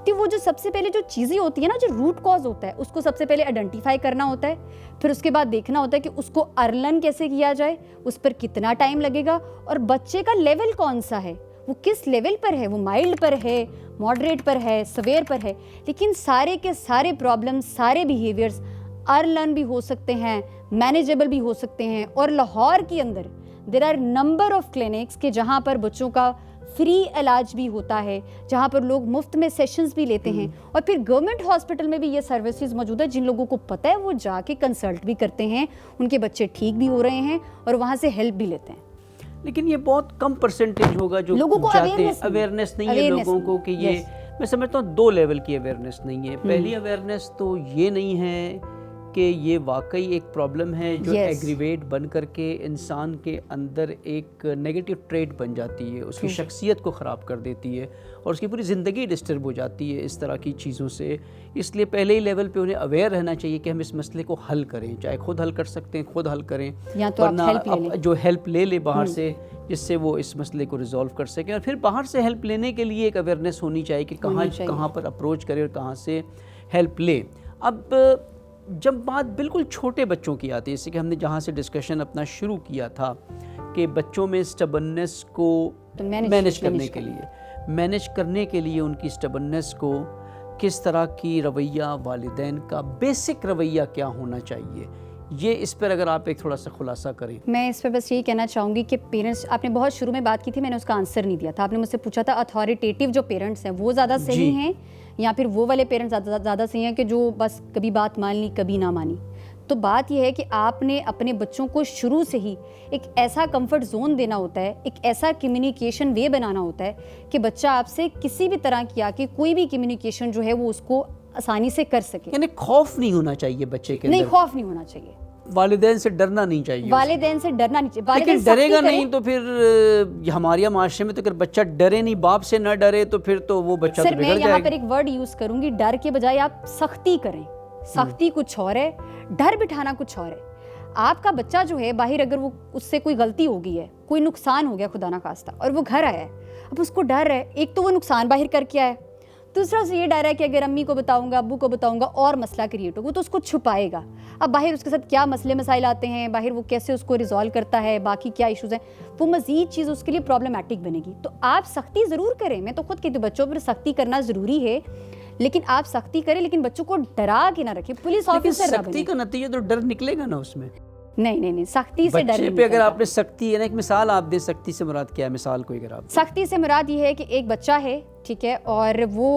तो वो जो सबसे पहले जो चीज़ें होती है ना, जो रूट कॉज होता है, उसको सबसे पहले आइडेंटिफाई करना होता है। फिर उसके बाद देखना होता है कि उसको अर्लन कैसे किया जाए, उस पर कितना टाइम लगेगा और बच्चे का लेवल कौन सा है, वो किस लेवल पर है, वो माइल्ड पर है, मॉडरेट पर है, सवेयर पर है। लेकिन सारे के सारे प्रॉब्लम्स, सारे बिहेवियर्स अर्लन भी हो सकते हैं, मैनेजेबल भी हो सकते हैं। और लाहौर के अंदर there are number of clinics के जहाँ पर बच्चों का फ्री इलाज भी होता है, जहाँ पर लोग मुफ्त में सेशंस भी लेते हैं। और फिर गवर्नमेंट हॉस्पिटल में भी ये सर्विसेज मौजूद है। जिन लोगों को पता है वो जाके कंसल्ट भी करते हैं, उनके बच्चे ठीक भी हो रहे हैं और वहाँ से हेल्प भी लेते हैं।
लेकिन ये बहुत कम परसेंटेज होगा जो
लोगों को
अवेयरनेस नहीं है लोगों को कि ये मैं समझता हूँ 2 लेवल की अवेयरनेस नहीं है। पहली अवेयरनेस तो ये नहीं है कि ये वाकई एक प्रॉब्लम है जो एग्रीवेट बन करके इंसान के अंदर एक नेगेटिव ट्रेट बन जाती है, उसकी शख्सियत को ख़राब कर देती है और उसकी पूरी ज़िंदगी डिस्टर्ब हो जाती है इस तरह की चीज़ों से। इसलिए पहले ही लेवल पे उन्हें अवेयर रहना चाहिए कि हम इस मसले को हल करें, चाहे खुद हल कर सकते हैं खुद हल करें,
या तो
वरना जो हेल्प ले बाहर से, जिससे वो इस मसले को रिजॉल्व कर सकें। और फिर बाहर से हेल्प लेने के लिए एक अवेयरनेस होनी चाहिए कि कहाँ पर अप्रोच करें और कहाँ से हेल्प ले। अब जब बात बिल्कुल छोटे बच्चों की आती है, जैसे कि हमने जहाँ से डिस्कशन अपना शुरू किया था कि बच्चों में स्टबननेस को मैनेज करने के लिए उनकी स्टबननेस को किस तरह की रवैया, वालिदैन का बेसिक रवैया क्या होना चाहिए, ये इस पर अगर आप एक थोड़ा सा खुलासा करें।
मैं इस पर बस यही कहना चाहूँगी कि पेरेंट्स, आपने बहुत शुरू में बात की थी, मैंने उसका आंसर नहीं दिया था। आपने मुझसे पूछा था अथॉरिटेटिव जो पेरेंट्स हैं वो ज़्यादा सही हैं या फिर वो वाले पेरेंट्स ज़्यादा सही हैं कि जो बस कभी बात मान ली कभी ना मानी। तो बात यह है कि आपने अपने बच्चों को शुरू से ही एक ऐसा कंफर्ट जोन देना होता है, एक ऐसा कम्युनिकेशन वे बनाना होता है कि बच्चा आपसे किसी भी तरह की आके कोई भी कम्युनिकेशन जो है वो उसको आसानी से कर सके।
यानी खौफ नहीं होना चाहिए बच्चे के अंदर।
नहीं, खौफ नहीं होना चाहिए,
वालिदैन से डरना नहीं चाहिए,
वालिदैन से डरना नहीं चाहिए।
लेकिन डरेगा नहीं तो फिर हमारे माशरे में तो अगर बच्चा डरे नहीं, बाप से न डरे तो फिर तो वो बच्चा
सर,
तो बिगड़ जाएगा।
मैं यहाँ पर एक वर्ड यूज करूंगी, डर के बजाय आप सख्ती करें। सख्ती कुछ और है, डर बिठाना कुछ और है। आपका बच्चा जो है बाहर, अगर वो उससे कोई गलती हो गई है, कोई नुकसान हो गया खुदा ना खास्ता, और वो घर आया है, अब उसको डर है, एक तो वो नुकसान बाहर करके आया, दूसरा से ये डर है कि अगर अम्मी को बताऊंगा, अब्बू को बताऊंगा और मसला क्रिएट होगा, तो उसको छुपाएगा। अब बाहर उसके साथ क्या मसले मसाइल आते हैं, बाहर वो कैसे उसको रिजॉल्व करता है, बाकी क्या इश्यूज़ हैं, वो मज़ीद चीज़ उसके लिए प्रॉब्लमैटिक बनेगी। तो आप सख्ती ज़रूर करें, मैं तो खुद कहती हूँ बच्चों पर सख्ती करना ज़रूरी है, लेकिन आप सख्ती करें, लेकिन बच्चों को डरा के ना रखें। पुलिस ऑफिसर
सख्ती का नतीजा तो डर निकलेगा ना उसमें।
नहीं, सख्ती से डर
पे अगर आपने सख्ती है ना, एक मिसाल आप दे, सख्ती से मुराद क्या है? मिसाल कोई अगर आप
सख्ती से मुराद ये है कि एक बच्चा है, ठीक है, और वो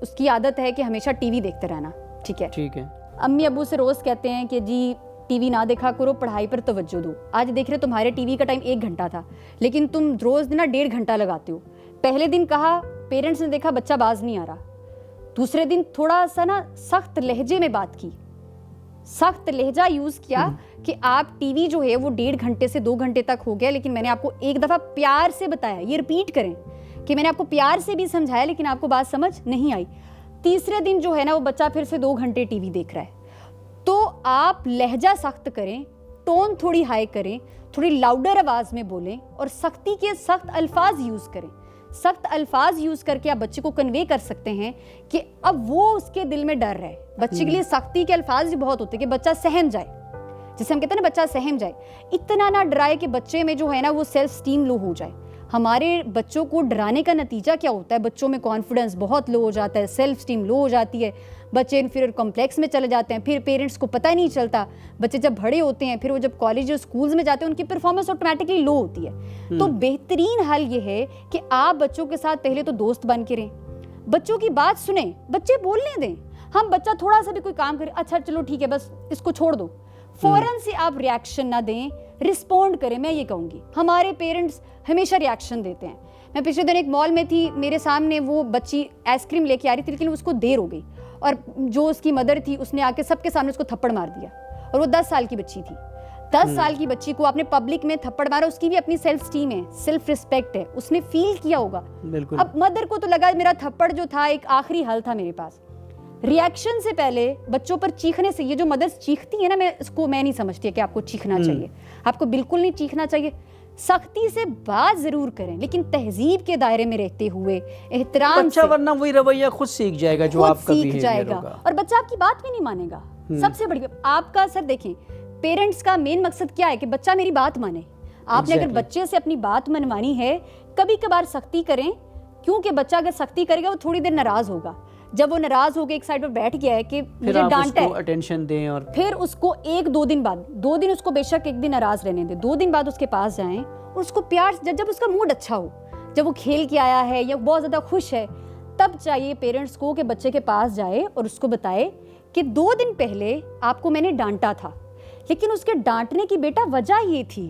उसकी आदत है कि हमेशा टीवी देखते रहना, ठीक है। अम्मी अब्बू से रोज़ कहते हैं कि जी टीवी ना देखा करो, पढ़ाई पर तवज्जो दो। आज देख रहे तुम्हारे टीवी का टाइम 1 घंटा था, लेकिन तुम रोज़ ना 1.5 घंटा लगाते हो। पहले दिन कहा, पेरेंट्स ने देखा बच्चा बाज नहीं आ रहा, दूसरे दिन थोड़ा सा ना सख्त लहजे में बात की, सख्त लहजा यूज़ किया कि आप टीवी जो है वो 1.5 घंटे से 2 घंटे तक हो गया, लेकिन मैंने आपको एक दफ़ा प्यार से बताया। ये रिपीट करें कि मैंने आपको प्यार से भी समझाया, लेकिन आपको बात समझ नहीं आई। तीसरे दिन जो है ना वो बच्चा फिर से 2 घंटे टीवी देख रहा है। तो आप लहजा सख्त करें, टोन थोड़ी हाई करें, थोड़ी लाउडर आवाज़ में बोलें और सख्ती के सख्त अल्फाज यूज़ करें। सख्त अल्फाज यूज़ करके आप बच्चे को कन्वे कर सकते हैं कि अब वो उसके दिल में डर रहे। बच्चे के लिए सख्ती के अल्फाज भी बहुत होते हैं कि बच्चा सहम जाए, जिसे हम कहते हैं ना बच्चा सहम जाए। इतना ना डराए कि बच्चे में जो है ना वो सेल्फ स्टीम लो हो जाए। हमारे बच्चों को डराने का नतीजा क्या होता है? बच्चों में कॉन्फिडेंस बहुत लो हो जाता है, सेल्फ स्टीम लो हो जाती है, बच्चे इन्फीरियर कॉम्प्लेक्स में चले जाते हैं, फिर पेरेंट्स को पता ही नहीं चलता। बच्चे जब बड़े होते हैं, फिर वो जब कॉलेज और स्कूल्स में जाते हैं, उनकी परफॉर्मेंस ऑटोमेटिकली लो होती है। तो बेहतरीन हल ये है कि आप बच्चों के साथ पहले तो दोस्त बन के रहें, बच्चों की बात सुने, बच्चे बोलने दें। हम बच्चा थोड़ा सा भी कोई काम करे, अच्छा चलो ठीक है बस इसको छोड़ दो, फौरन से आप रिएक्शन ना दें, रिस्पॉन्ड करें। मैं ये कहूँगी हमारे पेरेंट्स हमेशा रिएक्शन देते हैं। मैं पिछले दिन एक मॉल में थी, मेरे सामने वो बच्ची आइसक्रीम लेके आ रही थी, लेकिन उसको देर हो गई और जो उसकी मदर थी उसने आके सबके सामने उसको थप्पड़ मार दिया। और वो 10 साल की बच्ची थी। 10 साल की बच्ची को आपने पब्लिक में थप्पड़ मारा, उसकी भी अपनी सेल्फ स्टीम है, सेल्फ रिस्पेक्ट है, उसने फील किया होगा।
बिल्कुल।
अब मदर को तो लगा मेरा थप्पड़ जो था एक आखिरी हल था मेरे पास। रिएक्शन से पहले बच्चों पर चीखने से, ये जो मदर्स चीखती है ना, मैं नहीं समझती कि आपको चीखना चाहिए, आपको बिल्कुल नहीं चीखना चाहिए। सख्ती से बात जरूर करें, लेकिन तहजीब के दायरे में रहते हुए, एहतराम से।
वरना वही रवैया खुद सीख जाएगा जो आपका
सीख जाएगा और बच्चा आपकी बात भी नहीं मानेगा। सबसे बड़ी आपका सर देखें, पेरेंट्स का मेन मकसद क्या है कि बच्चा मेरी बात माने। आपने अगर बच्चे से अपनी बात मनवानी है, कभी कभार सख्ती करें, क्योंकि बच्चा अगर सख्ती करेगा वो थोड़ी देर नाराज होगा। जब वो नाराज होकर एक साइड पर बैठ गया है कि मुझे डांटा है,
अटेंशन दें और
फिर उसको 1-2 दिन बाद, 2 दिन उसको बेशक एक दिन नाराज रहने दें, 2 दिन बाद उसके पास जाएं और उसको प्यार से, जब उसका मूड अच्छा हो, जब वो खेल के आया है या बहुत ज्यादा खुश है, तब चाहिए पेरेंट्स को कि बच्चे के पास जाए और उसको बताए कि 2 दिन पहले आपको मैंने डांटा था, लेकिन उसके डांटने की बेटा वजह ये थी,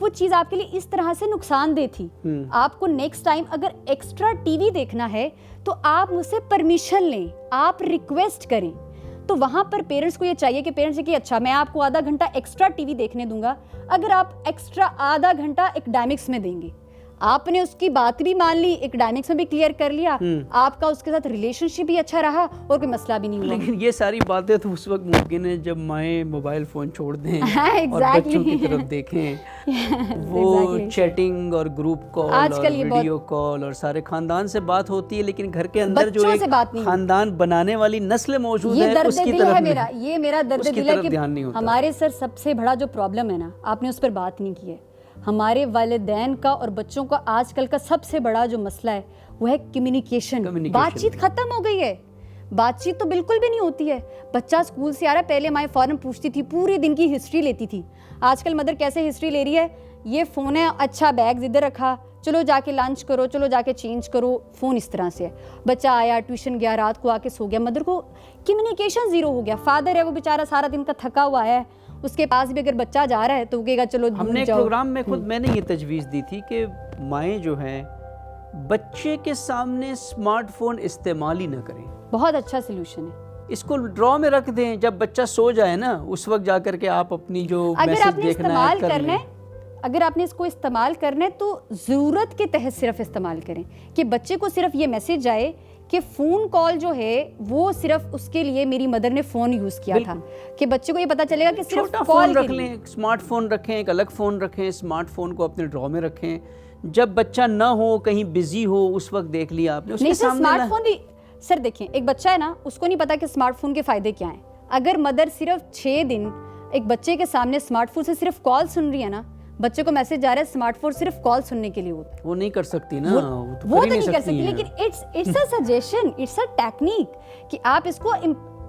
वो चीज आपके लिए इस तरह से नुकसानदेह थी। आपको नेक्स्ट टाइम अगर एक्स्ट्रा टीवी देखना है तो आप मुझसे परमिशन लें, आप रिक्वेस्ट करें। तो वहां पर पेरेंट्स को ये चाहिए कि पेरेंट्स कि अच्छा मैं आपको आधा घंटा एक्स्ट्रा टीवी देखने दूंगा, अगर आप एक्स्ट्रा आधा घंटा एकेडमिक्स में देंगे। आपने उसकी बात भी मान ली, एकेडमिक्स में भी क्लियर कर लिया, आपका उसके साथ रिलेशनशिप भी अच्छा रहा और कोई मसला भी नहीं हुआ।
लेकिन ये सारी बातें तो उस वक्त मुमकिन है जब माएँ मोबाइल फ़ोन छोड़ दें और बच्चों की तरफ देखें। वो चैटिंग और ग्रुप कॉल और वीडियो कॉल और सारे खानदान से बात होती है, लेकिन घर के अंदर जो एक खानदान बनाने वाली नस्ल मौजूद है उसकी तरफ
मेरा दर्द दिल है कि हमारे सर सबसे बड़ा जो प्रॉब्लम है ना, आपने उस पर बात नहीं की है। हमारे वालिदैन का और बच्चों का आजकल का सबसे बड़ा जो मसला है वो है कम्युनिकेशन। बातचीत खत्म हो गई है, बातचीत तो बिल्कुल भी नहीं होती है। बच्चा स्कूल से आ रहा है, पहले माँ फौरन पूछती थी, पूरे दिन की हिस्ट्री लेती थी। आजकल मदर कैसे हिस्ट्री ले रही है, ये फ़ोन है, अच्छा बैग इधर रखा, चलो जाके लंच करो, चलो जाके चेंज करो, फ़ोन इस तरह से है। बच्चा आया, ट्यूशन गया, रात को आके सो गया, मदर को कम्युनिकेशन ज़ीरो हो गया। फादर है वो बेचारा सारा दिन का थका हुआ है, उसके पास भी अगर बच्चा जा रहा है तो कहेगा चलो।
हमने एक प्रोग्राम में खुद मैंने ये तजवीज़ दी थी कि माएँ जो हैं बच्चे के सामने स्मार्टफोन इस्तेमाल ही ना करें।
बहुत अच्छा सोल्यूशन है,
इसको ड्रॉ में रख दें, जब बच्चा सो जाए ना उस वक्त जाकर के आप अपनी जो मैसेज देखना है कर लें।
अगर आपने इसको इस्तेमाल करना है तो ज़रूरत के तहत सिर्फ इस्तेमाल करें, कि बच्चे को सिर्फ ये मैसेज आए कि फ़ोन कॉल जो है वो सिर्फ उसके लिए मेरी मदर ने फ़ोन यूज़ किया था, कि बच्चे को ये पता चलेगा कि सिर्फ
कॉल रख लें, स्मार्टफोन रखें, एक अलग फ़ोन रखें, स्मार्टफोन को अपने ड्रॉ में रखें, जब बच्चा ना हो, कहीं बिजी हो, उस वक्त देख लिया आपने उसके सामने।
स्मार्टफोन भी सर देखें, एक बच्चा है ना, उसको नहीं पता कि स्मार्टफोन के फ़ायदे क्या हैं। अगर मदर सिर्फ 6 दिन एक बच्चे के सामने स्मार्टफोन से सिर्फ कॉल सुन रही है ना, बच्चे को मैसेज जा रहा है, स्मार्टफोन सिर्फ कॉल सुनने के लिए होता है,
वो नहीं कर सकती ना,
वो तो नहीं कर सकती, लेकिन it's a suggestion, it's a technique कि आप इसको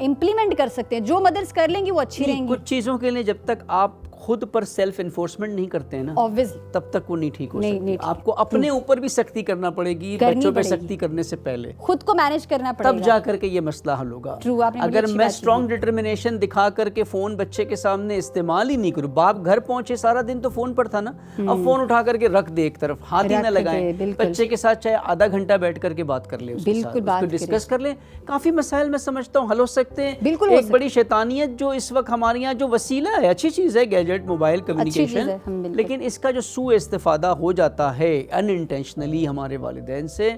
इम्प्लीमेंट कर सकते हैं। जो मदर्स कर लेंगी वो अच्छी रहेंगी।
कुछ चीज़ों के लिए जब तक आप खुद पर सेल्फ एनफोर्समेंट नहीं करते हैं ना,
ऑब्वियसली
तब तक वो नहीं ठीक हो सकती। आपको अपने ऊपर भी सख्ती करना पड़ेगी, बच्चों पे सख्ती करने से पहले
खुद को मैनेज करना पड़ेगा,
तब जा करके ये मसला हल होगा। अगर मैं स्ट्रॉन्ग डिटर्मिनेशन दिखा करके फोन बच्चे के सामने इस्तेमाल ही नहीं करूँ, बाप घर पहुंचे सारा दिन तो फोन पर था ना, अब फोन उठा करके रख दे एक तरफ, हाथ ही ना लगाएं, बच्चे के साथ चाहे आधा घंटा बैठ करके बात कर ले, उसको डिस्कस कर ले, काफी मसाइल मैं समझता हूँ हल हो सकते हैं। एक बड़ी शैतानियत जो इस वक्त हमारे यहाँ जो वसीला है, अच्छी चीज है गैजेट, मोबाइल, कम्युनिकेशन, लेकिन इसका जो सू इस्तेफादा हो जाता है अनइंटेंशनली हमारे वालिदैन से,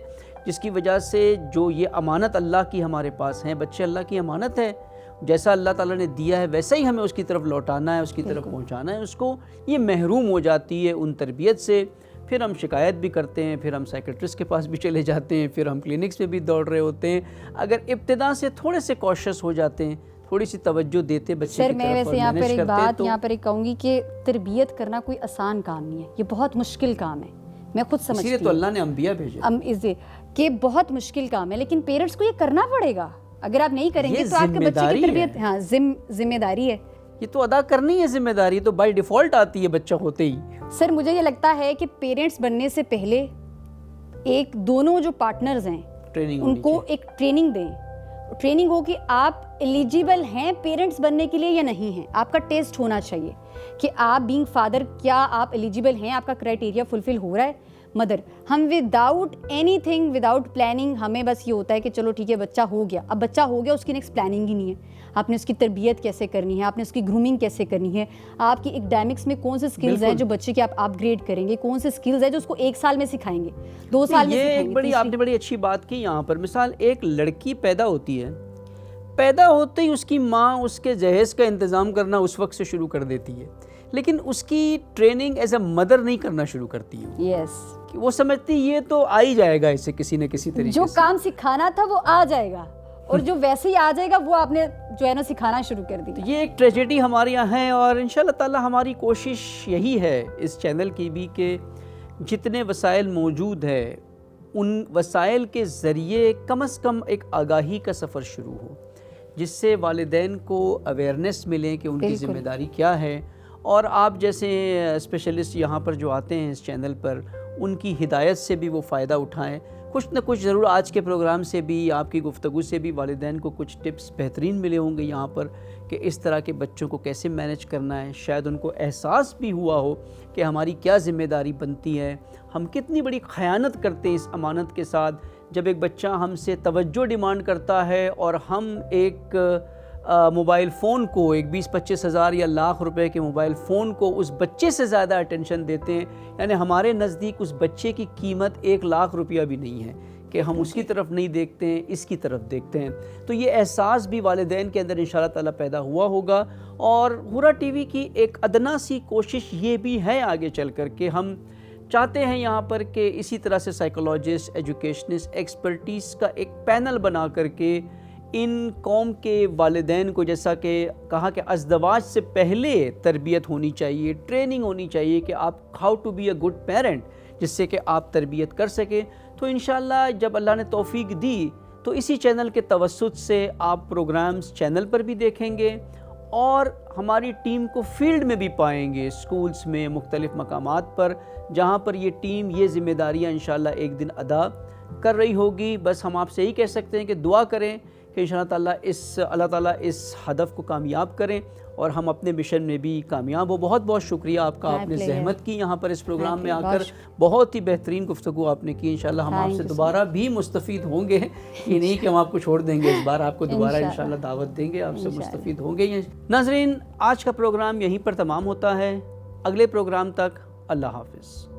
जिसकी वजह से जो ये अमानत अल्लाह की हमारे पास है, बच्चे अल्लाह की अमानत है, जैसा अल्लाह ताला ने दिया है वैसा ही हमें उसकी तरफ लौटाना है, उसकी तरफ पहुंचाना है उसको। ये महरूम हो जाती है उन तरबियत से, फिर हम शिकायत भी करते हैं, फिर हम साइकेट्रिस्ट के पास भी चले जाते हैं, फिर हम क्लिनिक्स में भी दौड़ रहे होते हैं। अगर इब्तिदा से थोड़े से कॉशियस हो जाते हैं, थोड़ी सी तवज्जो देते बच्चे
सर
की
मैं
तरफ
वैसे
और
यहाँ पर
मैनेज
एक
करते
बात
तो
यहाँ पर एक कहूँगी कि तरबियत करना कोई आसान काम नहीं है, ये बहुत मुश्किल काम है। मैं खुद समझती
इसीलिए तो अल्लाह ने अंबिया भेजे
इसे कि बहुत मुश्किल काम है, लेकिन पेरेंट्स को ये करना पड़ेगा। अगर आप नहीं करेंगे तो आपके बच्चे की तरबियत, हाँ जिम्मेदारी है,
ये तो अदा करनी है जिम्मेदारी, तो बाय डिफ़ॉल्ट आती है बच्चा होते ही।
सर मुझे ये लगता है कि पेरेंट्स बनने से पहले एक दोनों जो पार्टनर्स हैं
ट्रेनिंग
उनको एक ट्रेनिंग दें। ट्रेनिंग हो कि आप एलिजिबल हैं पेरेंट्स बनने के लिए या नहीं हैं। आपका टेस्ट होना चाहिए कि आप बीइंग फादर क्या आप एलिजिबल हैं, आपका क्राइटेरिया फुलफिल हो रहा है। मदर, हम विदाउट एनीथिंग, विदाउट प्लानिंग, हमें बस ये होता है कि चलो ठीक है बच्चा हो गया। अब बच्चा हो गया, उसकी नेक्स्ट प्लानिंग ही नहीं है। आपने उसकी तरबियत कैसे करनी है, आपने उसकी ग्रूमिंग कैसे करनी है, आपकी एकेडमिक्स में कौन से स्किल्स हैं जो बच्चे के आप अपग्रेड करेंगे, कौन से स्किल्स हैं जो उसको 1 साल में सिखाएंगे, 2 साल में सिखाएंगे।
एक बड़ी आपने बड़ी अच्छी बात की यहाँ पर। मिसाल एक लड़की पैदा होती है, पैदा होते ही उसकी माँ उसके जहेज़ का इंतज़ाम करना उस वक्त से शुरू कर देती है, लेकिन उसकी ट्रेनिंग एज अ मदर नहीं करना शुरू करती है।
यस,
वो समझती ये तो आ ही जाएगा इसे किसी न किसी तरीके
जो
से।
काम सिखाना था वो आ जाएगा, और जो वैसे ही आ जाएगा वो आपने जो है ना सिखाना शुरू कर दिया।
ये एक ट्रेजेडी हमारे यहाँ है, और इंशाल्लाह ताला हमारी कोशिश यही है इस चैनल की भी कि जितने वसाइल मौजूद है उन वसाइल के ज़रिए कम से कम एक आगाही का सफ़र शुरू हो, जिससे वालिदैन को अवेयरनेस मिले कि उनकी ज़िम्मेदारी क्या है। और आप जैसे स्पेशलिस्ट यहाँ पर जो आते हैं इस चैनल पर, उनकी हिदायत से भी वो फ़ायदा उठाएं। कुछ न कुछ ज़रूर आज के प्रोग्राम से भी, आपकी गुफ्तगू से भी वालिदैन को कुछ टिप्स बेहतरीन मिले होंगे यहाँ पर कि इस तरह के बच्चों को कैसे मैनेज करना है। शायद उनको एहसास भी हुआ हो कि हमारी क्या ज़िम्मेदारी बनती है, हम कितनी बड़ी ख़यानत करते हैं इस अमानत के साथ। जब एक बच्चा हमसे तवज्जो डिमांड करता है और हम एक मोबाइल फ़ोन को, एक 20-25 हज़ार या लाख रुपए के मोबाइल फ़ोन को उस बच्चे से ज़्यादा अटेंशन देते हैं, यानी हमारे नज़दीक उस बच्चे की कीमत 1 लाख रुपया भी नहीं है कि हम उसकी तरफ नहीं देखते हैं, इसकी तरफ देखते हैं। तो ये एहसास भी वालिदैन के अंदर इंशाअल्लाह ताला पैदा हुआ होगा। और हुर्रा टीवी की एक अदना सी कोशिश ये भी है आगे चल कर के हम चाहते हैं यहाँ पर कि इसी तरह से साइकोलॉजिस्ट, एजुकेशनिस्ट, एक्सपर्टीज़ का एक पैनल बना करके इन कौम के वालिदैन को, जैसा कि कहा कि अज़दवाज से पहले तरबियत होनी चाहिए, ट्रेनिंग होनी चाहिए कि आप how to be a good parent, जिससे कि आप तरबियत कर सकें। तो इंशाअल्लाह जब अल्लाह ने तौफीक दी तो इसी चैनल के तवस्सुत से आप प्रोग्राम्स चैनल पर भी देखेंगे और हमारी टीम को फील्ड में भी पाएंगे, स्कूल्स में, मुख्तलिफ़ मकामात पर, जहाँ पर ये टीम ये ज़िम्मेदारियाँ इंशाअल्लाह एक दिन अदा कर रही होगी। बस हम आपसे यही कह सकते हैं कि दुआ करें कि इंशाअल्लाह अल्लाह ताला इस हदफ को कामयाब करें और हम अपने मिशन में भी कामयाब हो। बहुत बहुत शुक्रिया आपका, आपने ज़हमत की यहाँ पर इस प्रोग्राम में आकर, बहुत ही बेहतरीन गुफ्तगू आपने की। इंशाअल्लाह हम आपसे दोबारा भी मुस्तफ़ीद होंगे, ये नहीं कि हम आपको छोड़ देंगे, इस बार आपको दोबारा इंशाअल्लाह दावत देंगे, आपसे मुस्तफ़ीद होंगे। नाज़रीन, आज का प्रोग्राम यहीं पर तमाम होता है। अगले प्रोग्राम तक अल्लाह हाफ़िज़।